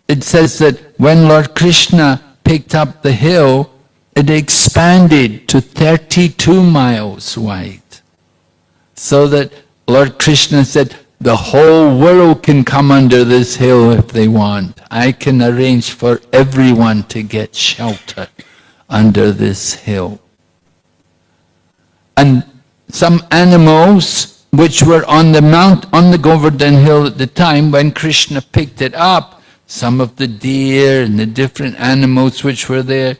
it says that when Lord Krishna picked up the hill, it expanded to 32 miles wide. So that Lord Krishna said, the whole world can come under this hill if they want. I can arrange for everyone to get shelter under this hill. And some animals which were on the Govardhan hill at the time when Krishna picked it up, some of the deer and the different animals which were there,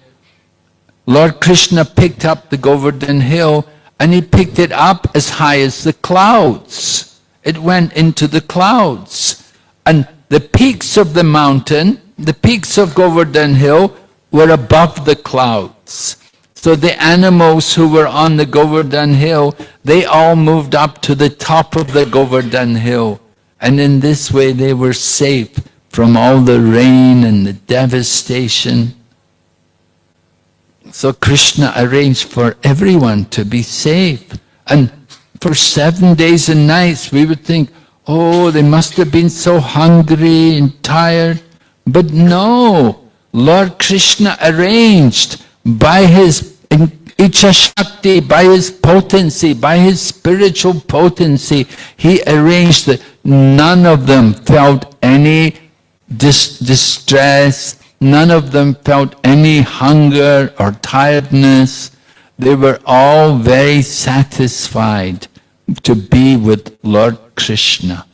Lord Krishna picked up the Govardhan hill and he picked it up as high as the clouds. It went into the clouds. And the peaks of the mountain, the peaks of Govardhan hill were above the clouds. So the animals who were on the Govardhan hill, they all moved up to the top of the Govardhan hill. And in this way they were safe from all the rain and the devastation. So Krishna arranged for everyone to be safe. And for 7 days and nights we would think, oh, they must have been so hungry and tired. But no, Lord Krishna arranged by his Icha Shakti, by his potency, by his spiritual potency, he arranged that none of them felt any distress, none of them felt any hunger or tiredness. They were all very satisfied to be with Lord Krishna.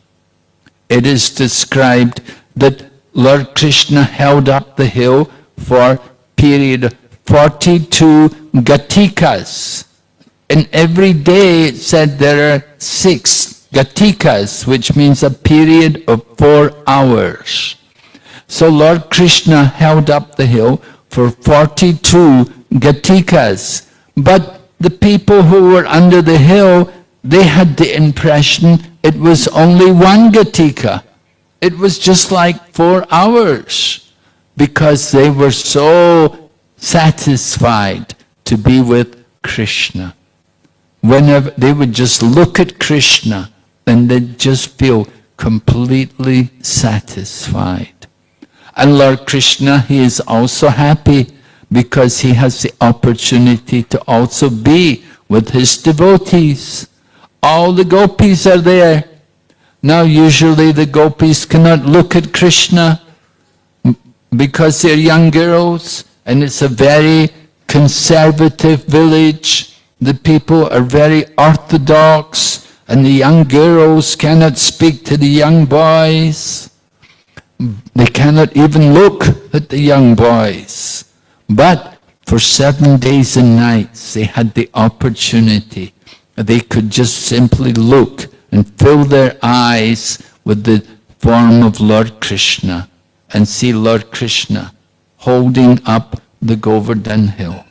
It is described that Lord Krishna held up the hill for a period of 42 gatikas. And every day it said there are 6 gatikas, which means a period of 4 hours. So Lord Krishna held up the hill for 42 gatikas. But the people who were under the hill, they had the impression it was only 1 gatika. It was just like 4 hours, because they were so satisfied to be with Krishna. Whenever they would just look at Krishna, and they'd just feel completely satisfied. And Lord Krishna, he is also happy because he has the opportunity to also be with his devotees. All the gopis are there. Now usually the gopis cannot look at Krishna because they're young girls, and it's a very conservative village. The people are very orthodox, and the young girls cannot speak to the young boys. They cannot even look at the young boys. But for 7 days and nights they had the opportunity. They could just simply look and fill their eyes with the form of Lord Krishna and see Lord Krishna holding up the Govardhan hill.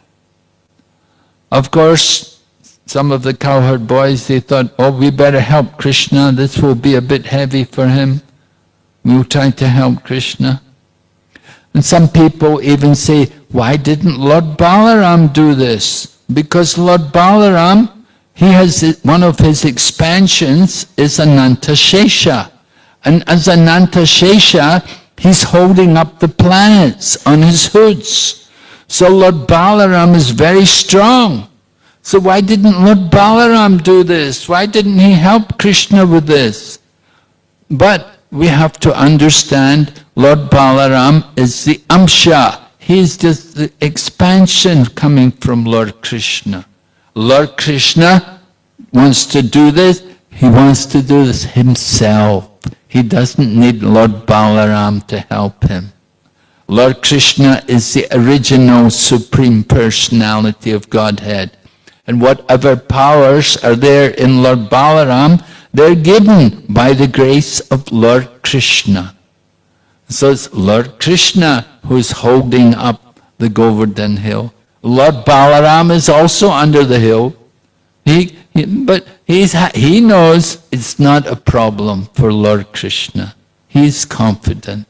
Of course, some of the cowherd boys, they thought, oh, we better help Krishna. This will be a bit heavy for him. We'll try to help Krishna. And some people even say, why didn't Lord Balaram do this? Because Lord Balaram, he has one of his expansions is Ananta Shesha. And as Ananta Shesha, he's holding up the planets on his hoods. So Lord Balaram is very strong. So why didn't Lord Balaram do this? Why didn't he help Krishna with this? But we have to understand Lord Balaram is the Amsha. He's just the expansion coming from Lord Krishna. Lord Krishna wants to do this. He wants to do this himself. He doesn't need Lord Balaram to help him. Lord Krishna is the original Supreme Personality of Godhead. And whatever powers are there in Lord Balaram, they're given by the grace of Lord Krishna. So it's Lord Krishna who's holding up the Govardhan hill. Lord Balaram is also under the hill. But he knows it's not a problem for Lord Krishna. He's confident.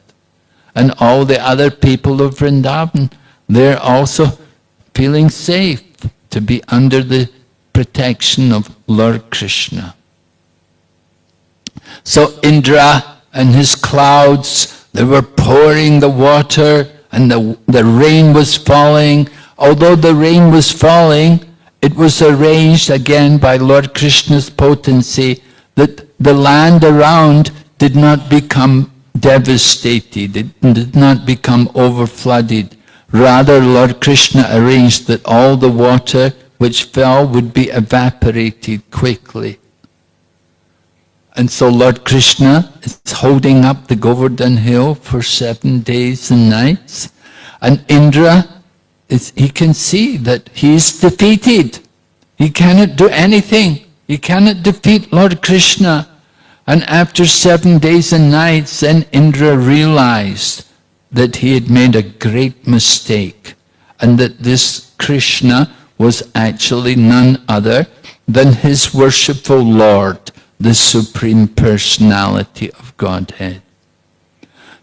And all the other people of Vrindavan, they're also feeling safe to be under the protection of Lord Krishna. So Indra and his clouds, they were pouring the water, and the rain was falling. Although the rain was falling, it was arranged again by Lord Krishna's potency that the land around did not become devastated, it did not become overflooded. Rather, Lord Krishna arranged that all the water which fell would be evaporated quickly. And so Lord Krishna is holding up the Govardhan hill for 7 days and nights. And Indra, he can see that he is defeated. He cannot do anything. He cannot defeat Lord Krishna. And after 7 days and nights, then Indra realized that he had made a great mistake, and that this Krishna was actually none other than his worshipful Lord, the Supreme Personality of Godhead.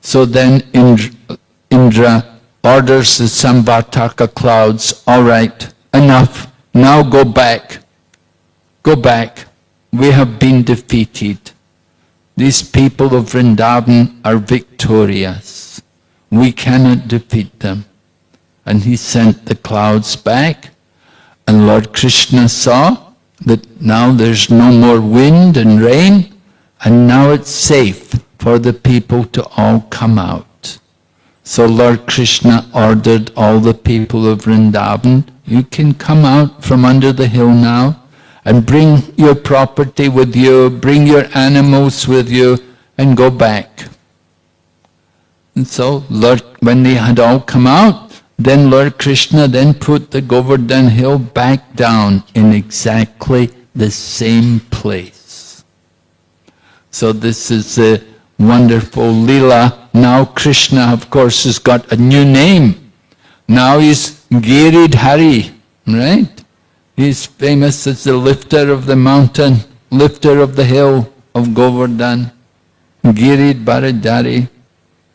So then Indra orders the Samvartaka clouds, all right, enough, now go back. Go back. We have been defeated. These people of Vrindavan are victorious. We cannot defeat them. And he sent the clouds back, and Lord Krishna saw that now there's no more wind and rain, and now it's safe for the people to all come out. So Lord Krishna ordered all the people of Vrindavan, you can come out from under the hill now, and bring your property with you, bring your animals with you, and go back. And so, when they had all come out, then Lord Krishna then put the Govardhan hill back down in exactly the same place. So this is a wonderful Lila. Now Krishna, of course, has got a new name. Now he's Giridhari, right? He's famous as the lifter of the mountain, lifter of the hill of Govardhan, Giridharidhari.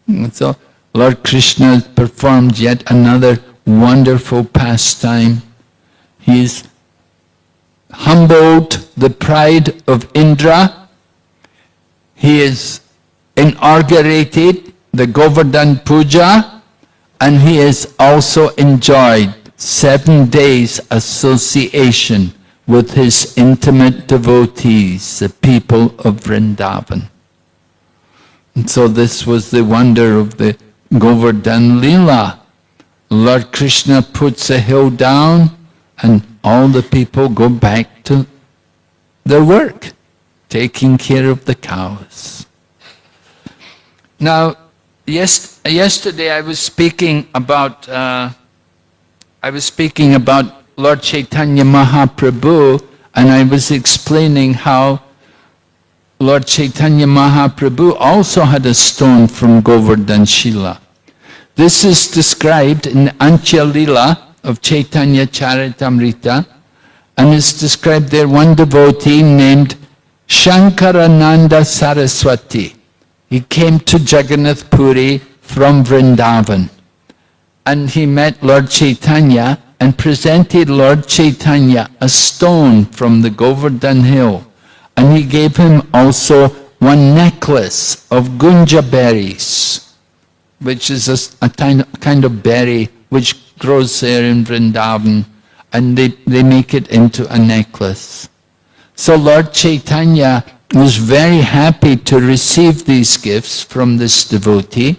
And so Lord Krishna performed yet another wonderful pastime. He's humbled the pride of Indra. He has inaugurated the Govardhan Puja, and he has also enjoyed 7 days association with his intimate devotees, the people of Vrindavan. And so this was the wonder of the Govardhan Lila. Lord Krishna puts a hill down and all the people go back to their work, taking care of the cows. Now, yesterday I was speaking about Lord Chaitanya Mahaprabhu, and I was explaining how Lord Chaitanya Mahaprabhu also had a stone from Govardhan Shila. This is described in Antya Lila of Chaitanya Charitamrita, and it's described there one devotee named Shankarananda Saraswati. He came to Jagannath Puri from Vrindavan, and he met Lord Chaitanya and presented Lord Chaitanya a stone from the Govardhan hill, and he gave him also one necklace of gunja berries, which is a kind of berry which grows there in Vrindavan, and they make it into a necklace. So Lord Chaitanya was very happy to receive these gifts from this devotee,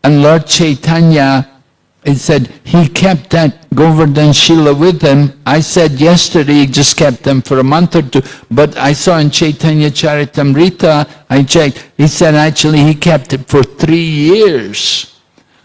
and Lord Chaitanya, it said, he kept that Govardhan Shila with him. I said yesterday he just kept them for a month or two, but I saw in Chaitanya Charitamrita, I checked, he said actually he kept it for 3 years.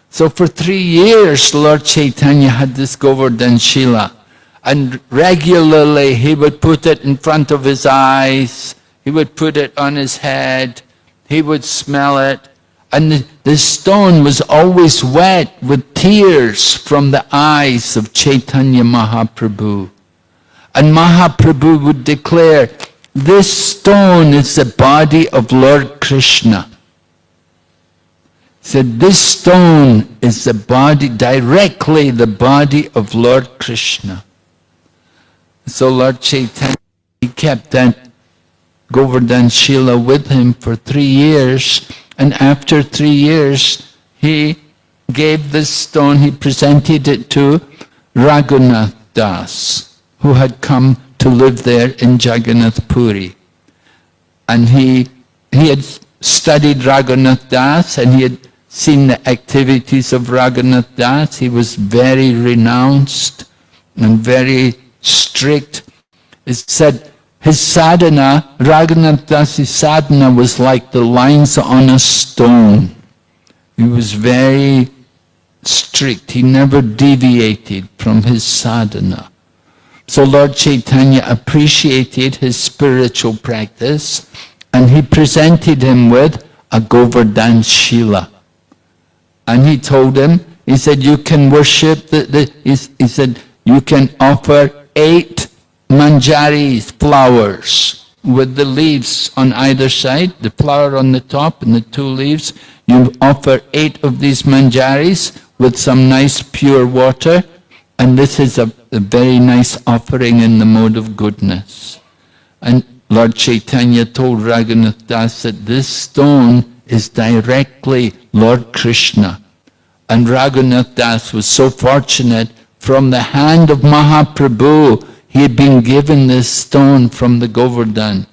So for 3 years, Lord Chaitanya had this Govardhan Shila, and regularly he would put it in front of his eyes, he would put it on his head, he would smell it, and the stone was always wet with tears from the eyes of Chaitanya Mahaprabhu. And Mahaprabhu would declare, this stone is the body of Lord Krishna. He said, this stone is the body, directly the body of Lord Krishna. So Lord Chaitanya, he kept that Govardhan Shila with him for 3 years, and after 3 years, he gave this stone, he presented it to Raghunath Das, who had come to live there in Jagannath Puri. And he had studied Raghunath Das, and he had seen the activities of Raghunath Das. He was very renounced and very strict. It said, his sadhana, Raghunath Das's sadhana, was like the lines on a stone. He was very strict. He never deviated from his sadhana. So Lord Chaitanya appreciated his spiritual practice, and he presented him with a Govardhan Shila. And he told him, he said, you can worship, he said, you can offer 8 manjaris, flowers, with the leaves on either side, the flower on the top and the 2 leaves. You offer 8 of these manjaris with some nice pure water, and this is a very nice offering in the mode of goodness. And Lord Chaitanya told Raghunath Das that this stone is directly Lord Krishna. And Raghunath Das was so fortunate, from the hand of Mahaprabhu, he had been given this stone from the Govardhan.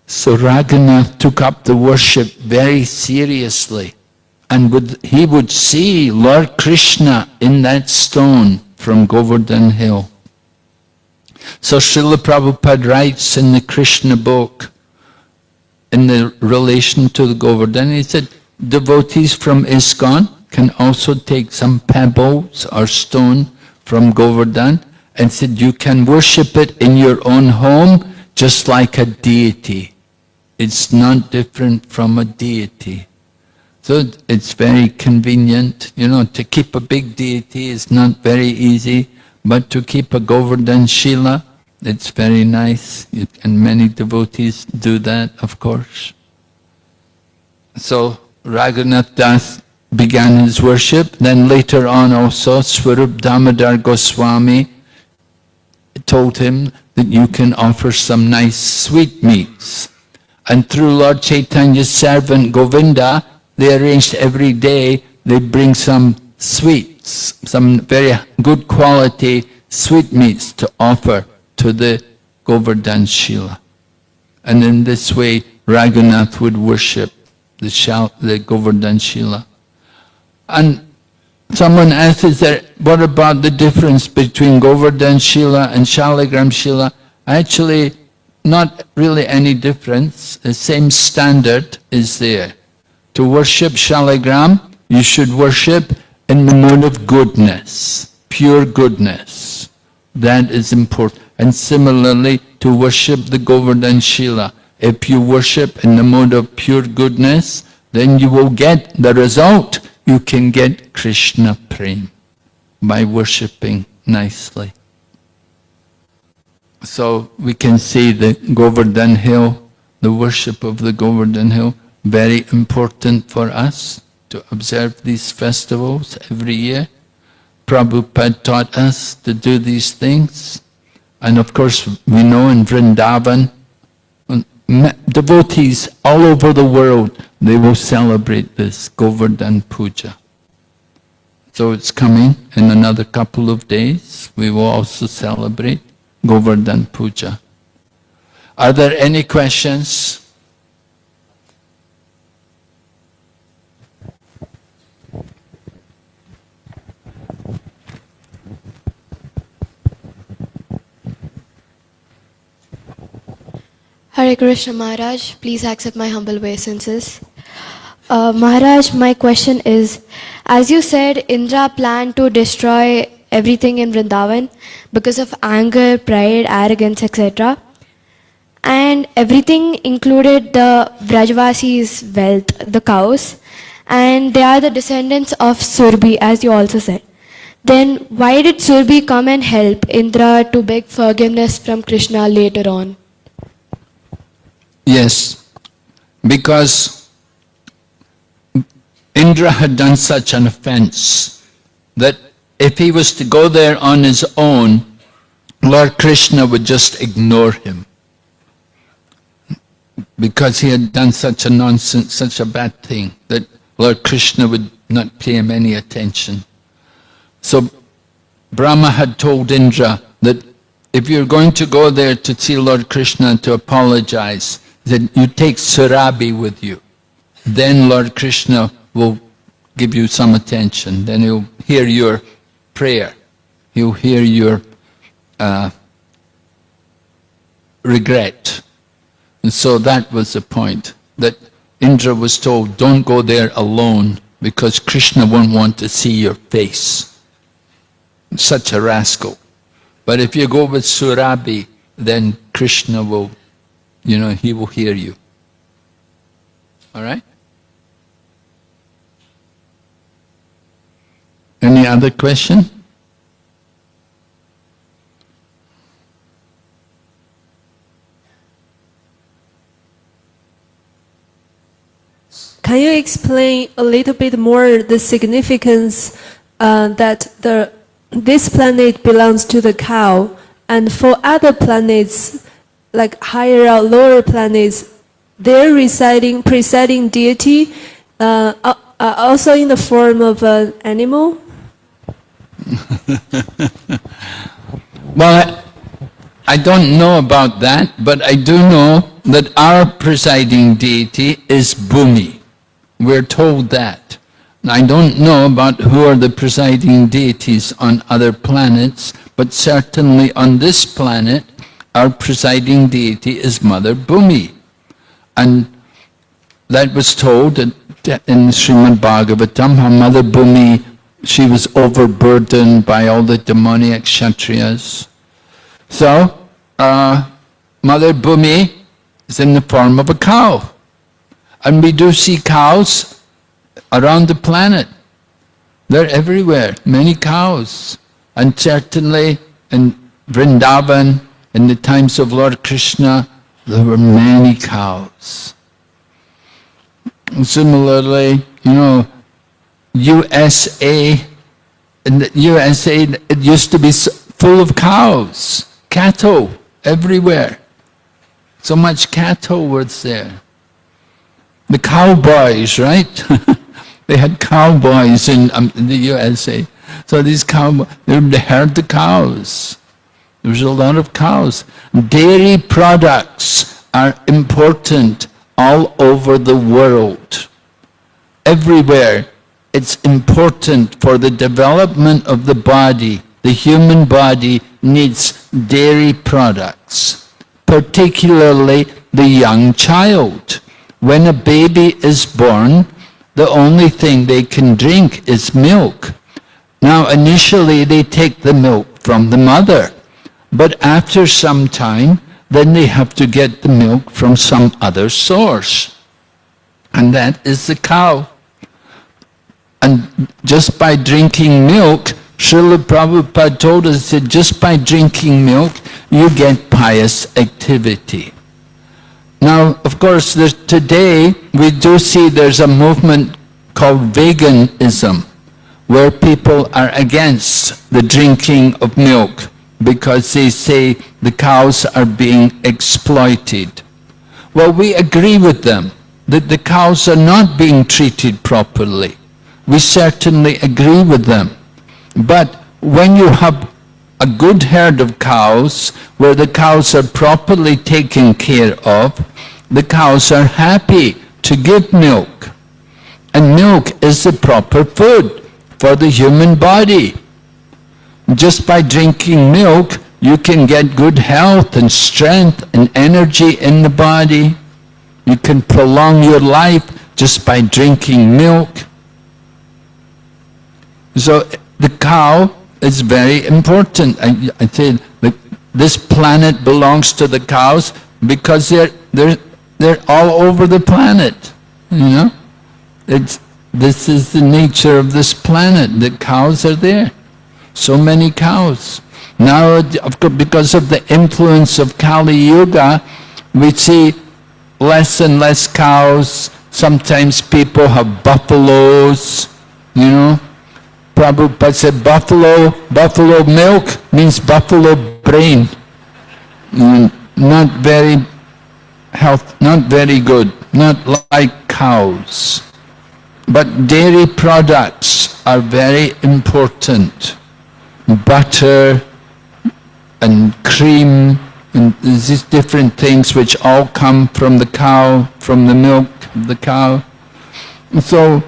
So Raghunath took up the worship very seriously. And he would see Lord Krishna in that stone from Govardhan Hill. So Srila Prabhupada writes in the Krishna book, in the relation to the Govardhan, he said, devotees from ISKCON can also take some pebbles or stone from Govardhan, and said you can worship it in your own home just like a deity. It's not different from a deity. So it's very convenient, to keep a big deity is not very easy, but to keep a Govardhan Shila, it's very nice, and many devotees do that, of course. So Raghunath Das began his worship, then later on also Swarup Damodar Goswami told him that you can offer some nice sweetmeats. And through Lord Chaitanya's servant Govinda, they arranged every day, they bring some sweets, some very good quality sweetmeats to offer to the Govardhan Shila. And in this way, Raghunath would worship the Govardhan Shila. And someone asked, what about the difference between Govardhan Shila and Shaligram Shila? Actually, not really any difference. The same standard is there. To worship Shaligram, you should worship in the mode of goodness, pure goodness. That is important. And similarly, to worship the Govardhan Shila, if you worship in the mode of pure goodness, then you will get the result. You can get Krishna Prem by worshipping nicely. So we can see the Govardhan Hill, the worship of the Govardhan Hill, very important for us to observe these festivals every year. Prabhupada taught us to do these things. And of course, we know in Vrindavan, devotees all over the world, they will celebrate this Govardhan Puja. So it's coming in another couple of days. We will also celebrate Govardhan Puja. Are there any questions? Hare Krishna Maharaj, please accept my humble obeisances. Maharaj, my question is, as you said, Indra planned to destroy everything in Vrindavan because of anger, pride, arrogance, etc. And everything included the Vrajavasis' wealth, the cows, and they are the descendants of Surbi, as you also said. Then why did Surbi come and help Indra to beg forgiveness from Krishna later on? Yes, because Indra had done such an offense that if he was to go there on his own, Lord Krishna would just ignore him. Because he had done such a nonsense, such a bad thing, that Lord Krishna would not pay him any attention. So Brahma had told Indra that if you're going to go there to see Lord Krishna and to apologize, then you take Surabi with you. Then Lord Krishna will give you some attention. Then he'll hear your prayer. He'll hear your regret. And so that was the point, that Indra was told, don't go there alone because Krishna won't want to see your face. Such a rascal. But if you go with Surabi, then Krishna will, he will hear you. All right? Any other question? Can you explain a little bit more the significance that this planet belongs to the cow, and for other planets, like higher or lower planets, their presiding deity are also in the form of an animal? Well, I don't know about that, but I do know that our presiding deity is Bhumi. We're told that. I don't know about who are the presiding deities on other planets, but certainly on this planet, our presiding deity is Mother Bhumi. And that was told in Srimad Bhagavatam, how Mother Bhumi, she was overburdened by all the demoniac Kshatriyas. So, Mother Bhumi is in the form of a cow. And we do see cows around the planet. They're everywhere, many cows. And certainly in Vrindavan, in the times of Lord Krishna, there were many cows. And similarly, USA, in the USA, it used to be full of cows, cattle, everywhere. So much cattle was there. The cowboys, right? They had cowboys in the USA. So these cowboys, they herd the cows. There was a lot of cows. Dairy products are important all over the world. Everywhere, it's important for the development of the body. The human body needs dairy products, particularly the young child. When a baby is born, the only thing they can drink is milk. Now, initially, they take the milk from the mother, but after some time, then they have to get the milk from some other source. And that is the cow. And just by drinking milk, Srila Prabhupada told us that just by drinking milk, you get pious activity. Now, of course, today we do see there's a movement called veganism, where people are against the drinking of milk because they say the cows are being exploited. Well, we agree with them that the cows are not being treated properly. We certainly agree with them. But when you have a good herd of cows, where the cows are properly taken care of, the cows are happy to give milk. And milk is the proper food for the human body. Just by drinking milk, you can get good health and strength and energy in the body. You can prolong your life just by drinking milk. So the cow is very important. I say this planet belongs to the cows because they're all over the planet. This is the nature of this planet. The cows are there. So many cows. Now, of course, because of the influence of Kali Yuga, we see less and less cows. Sometimes people have buffaloes, Prabhupada said buffalo milk means buffalo brain. Not very good, not like cows. But dairy products are very important. Butter and cream and these different things which all come from the cow, from the milk of the cow. So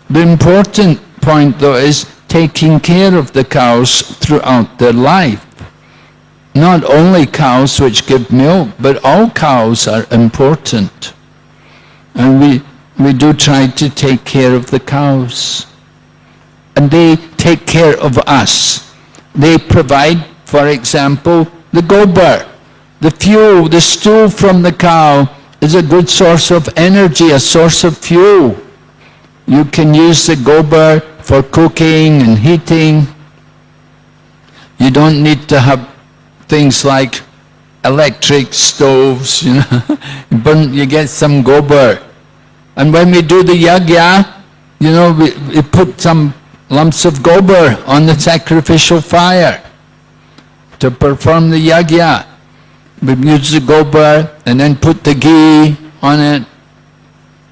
the important point though is taking care of the cows throughout their life. Not only cows which give milk, but all cows are important. And we do try to take care of the cows. And they take care of us. They provide, for example, the gobar, the fuel, the stool from the cow is a good source of energy, a source of fuel. You can use the gobar for cooking and heating. You don't need to have things like electric stoves, You get some gobar And when we do the yajna, you know, we put some lumps of gobar on the sacrificial fire to perform the yajna. We use the gobar and then put the ghee on it.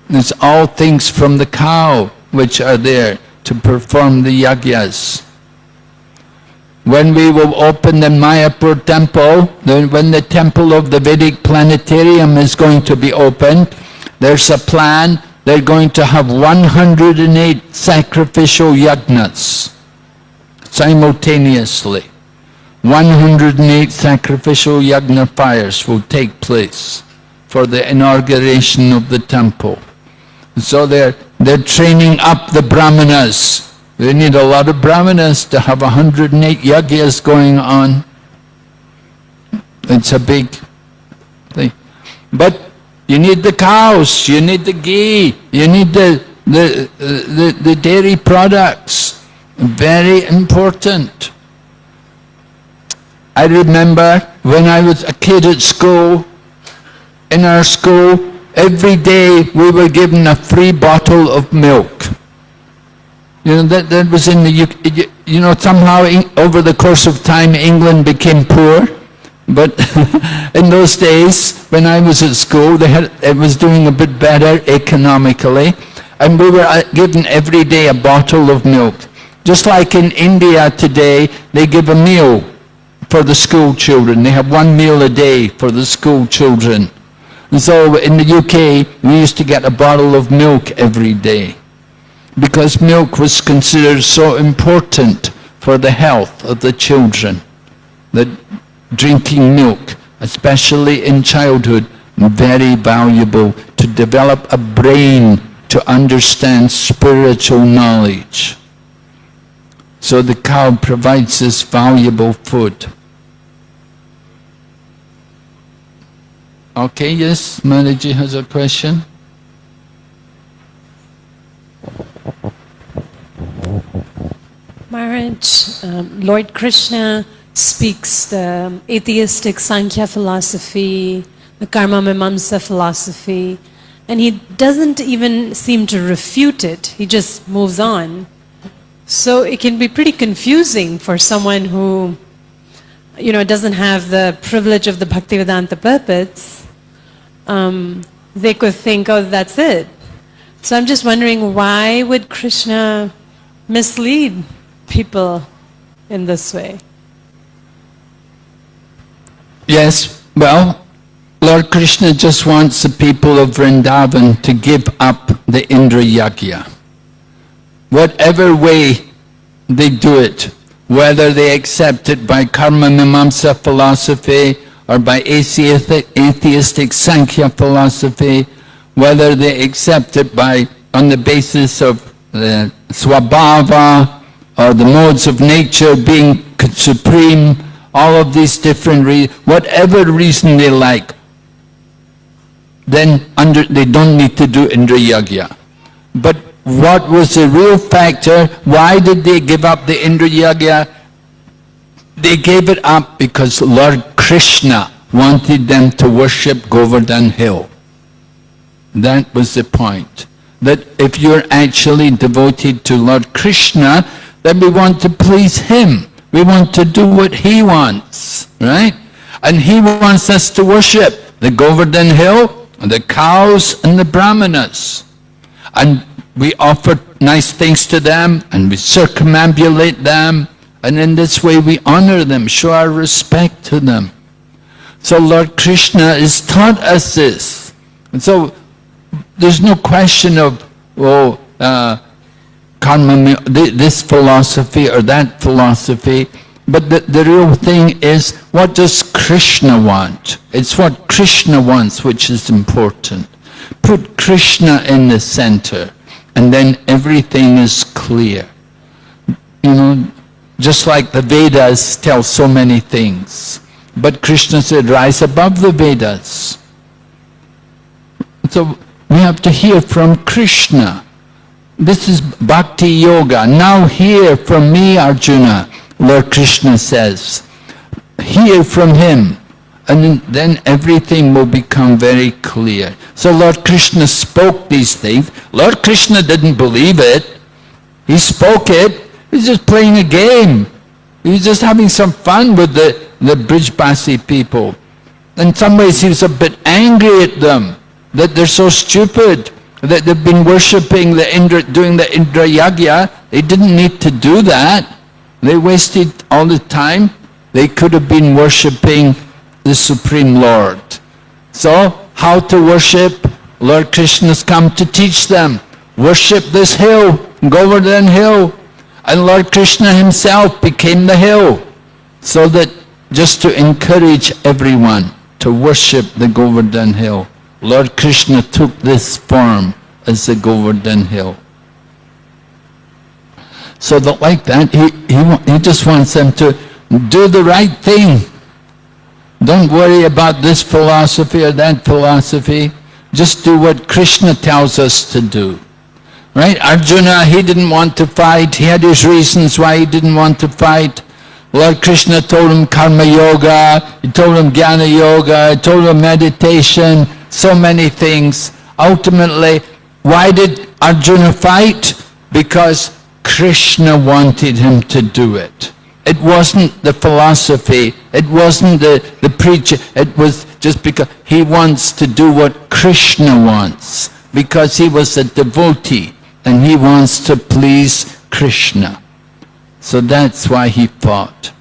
It's all things from the cow which are there to perform the yajnas. When we will open the Mayapur temple, when the temple of the Vedic planetarium is going to be opened, there's a plan. They're going to have 108 sacrificial yajnas simultaneously. 108 sacrificial yajna fires will take place for the inauguration of the temple. So they're training up the brahmanas. They need a lot of brahmanas to have 108 yajnas going on. It's a big thing. But you need the cows, you need the ghee, you need the dairy products. Very important. I remember when I was a kid at school, in our school, every day we were given a free bottle of milk. You know, that was in the UK. You know, somehow over the course of time England became poor. But in those days, when I was at school, it was doing a bit better economically. And we were given every day a bottle of milk. Just like in India today, they give a meal for the school children. They have one meal a day for the school children. And so in the UK, we used to get a bottle of milk every day, because milk was considered so important for the health of the children. That drinking milk, especially in childhood, very valuable to develop a brain to understand spiritual knowledge. So the cow provides this valuable food. Okay, yes, Manaji has a question. Maharaj, Lord Krishna speaks the atheistic Sankhya philosophy, the Karma Mimamsa philosophy, and he doesn't even seem to refute it. He just moves on. So it can be pretty confusing for someone who, you know, doesn't have the privilege of the Bhaktivedanta purports. They could think, oh, that's it. So I'm just wondering, why would Krishna mislead people in this way? Yes, well, Lord Krishna just wants the people of Vrindavan to give up the Indra Yajna. Whatever way they do it, whether they accept it by Karma Mimamsa philosophy or by atheistic Sankhya philosophy, whether they accept it on the basis of the Swabhava or the modes of nature being supreme, all of these different reasons, whatever reason they like, then they don't need to do Indra Yajna. But what was the real factor? Why did they give up the Indra Yajna? They gave it up because Lord Krishna wanted them to worship Govardhan hill. That was the point. That if you're actually devoted to Lord Krishna, then we want to please him. We want to do what he wants, right? And he wants us to worship the Govardhan hill, the cows and the brahmanas. And we offer nice things to them, and we circumambulate them, and in this way we honor them, show our respect to them. So Lord Krishna has taught us this. And so there's no question of, karma, this philosophy or that philosophy, but the real thing is, what does Krishna want? It's what Krishna wants which is important. Put Krishna in the center, and then everything is clear. You know, just like the Vedas tell so many things. But Krishna said, rise above the Vedas. So we have to hear from Krishna. This is Bhakti Yoga. Now hear from me, Arjuna, Lord Krishna says. Hear from him. and then everything will become very clear. So Lord Krishna spoke these things. Lord Krishna didn't believe it. He spoke it. He's just playing a game. He's just having some fun with the Brijbasi people. In some ways he was a bit angry at them, that they're so stupid, that they've been worshipping doing the Indra Yagya. They didn't need to do that. They wasted all the time. They could have been worshipping the Supreme Lord. So, how to worship? Lord Krishna's come to teach them. Worship this hill, Govardhan hill. And Lord Krishna himself became the hill. So that just to encourage everyone to worship the Govardhan hill, Lord Krishna took this form as the Govardhan hill. So that like that, he just wants them to do the right thing. Don't worry about this philosophy or that philosophy. Just do what Krishna tells us to do. Right? Arjuna, he didn't want to fight. He had his reasons why he didn't want to fight. Lord Krishna told him karma yoga, he told him jnana yoga, he told him meditation, so many things. Ultimately, why did Arjuna fight? Because Krishna wanted him to do it. It wasn't the philosophy, it wasn't the preacher, it was just because he wants to do what Krishna wants, because he was a devotee and he wants to please Krishna. So that's why he fought.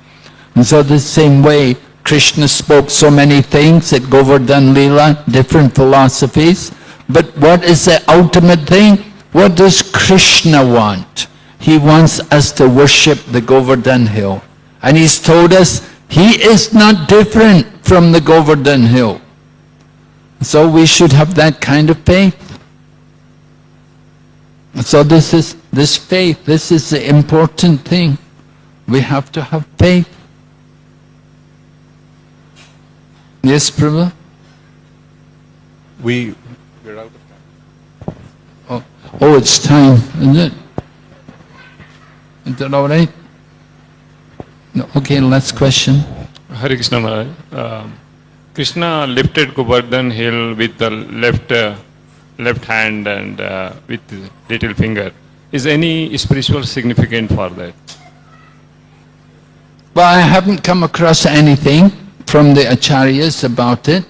And so the same way, Krishna spoke so many things at Govardhan Lila, different philosophies, but what is the ultimate thing? What does Krishna want? He wants us to worship the Govardhan hill. And he's told us he is not different from the Govardhan hill. So we should have that kind of faith. So this faith, this is the important thing. We have to have faith. Yes, Prabhu? We're out of time. Oh, it's time, isn't it? Is that all right? No, okay, last question. Hare Krishna Maharaj. Krishna lifted Govardhan hill with the left hand and with the little finger. Is any spiritual significance for that? Well, I haven't come across anything from the acharyas about it,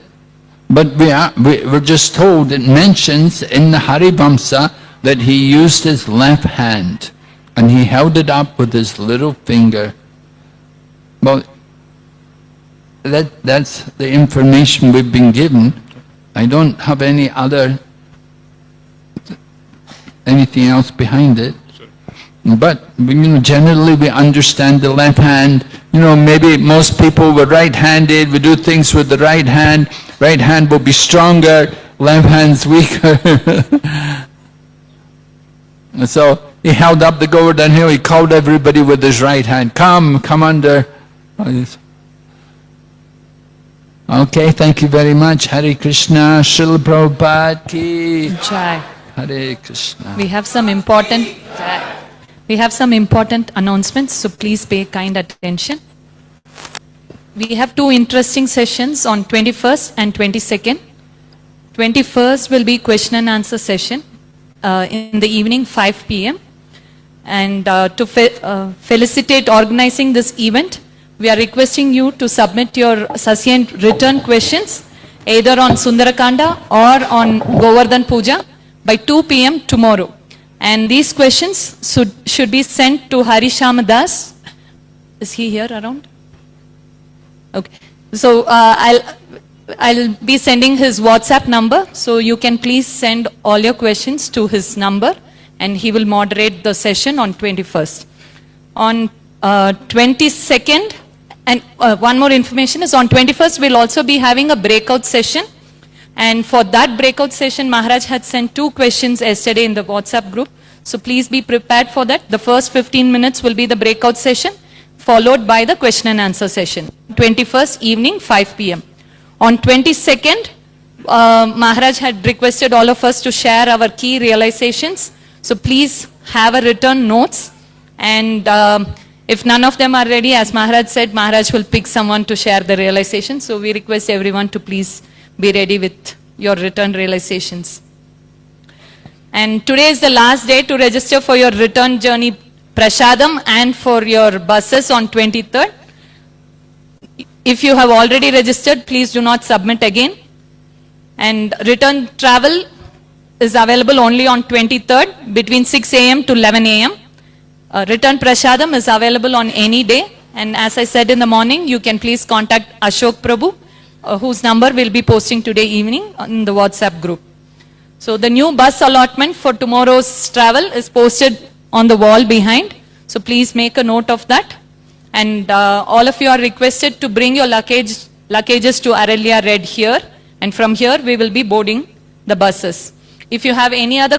but we're just told, it mentions in the Harivamsa that he used his left hand and he held it up with his little finger. Well, that's the information we've been given. I don't have anything else behind it. But generally we understand the left hand. Maybe most people were right-handed, we do things with the right hand. Right hand will be stronger, left hand's weaker. So he held up the Govardhan hill, he called everybody with his right hand, come under. Okay, thank you very much. Hare Krishna, Srila Prabhupada ki. Jai. Hare Krishna. We have some important announcements, so please pay kind attention. We have two interesting sessions on 21st and 22nd. 21st will be question and answer session in the evening 5 p.m. And to felicitate organizing this event, we are requesting you to submit your succinct written questions either on Sundarakanda or on Govardhan Puja by 2 p.m. tomorrow. And these questions should be sent to Hari Shyam Das. Is he here around? Okay. So I'll be sending his WhatsApp number. So you can please send all your questions to his number and he will moderate the session on 21st. On 22nd, and one more information is on 21st we'll also be having a breakout session. And for that breakout session, Maharaj had sent 2 questions yesterday in the WhatsApp group. So please be prepared for that. The first 15 minutes will be the breakout session, followed by the question and answer session. 21st evening, 5 p.m. On 22nd, Maharaj had requested all of us to share our key realizations. So please have a written notes. And If none of them are ready, as Maharaj said, Maharaj will pick someone to share the realization. So we request everyone to please be ready with your return realizations. And today is the last day to register for your return journey prasadam and for your buses on 23rd. If you have already registered, please do not submit again. And return travel is available only on 23rd between 6 a.m. to 11 a.m. Return prasadam is available on any day. And as I said in the morning, you can please contact Ashok Prabhu, whose number we'll be posting today evening in the WhatsApp group. So the new bus allotment for tomorrow's travel is posted on the wall behind. So please make a note of that. And all of you are requested to bring your luggages to Aralia Red here. And from here we will be boarding the buses. If you have any other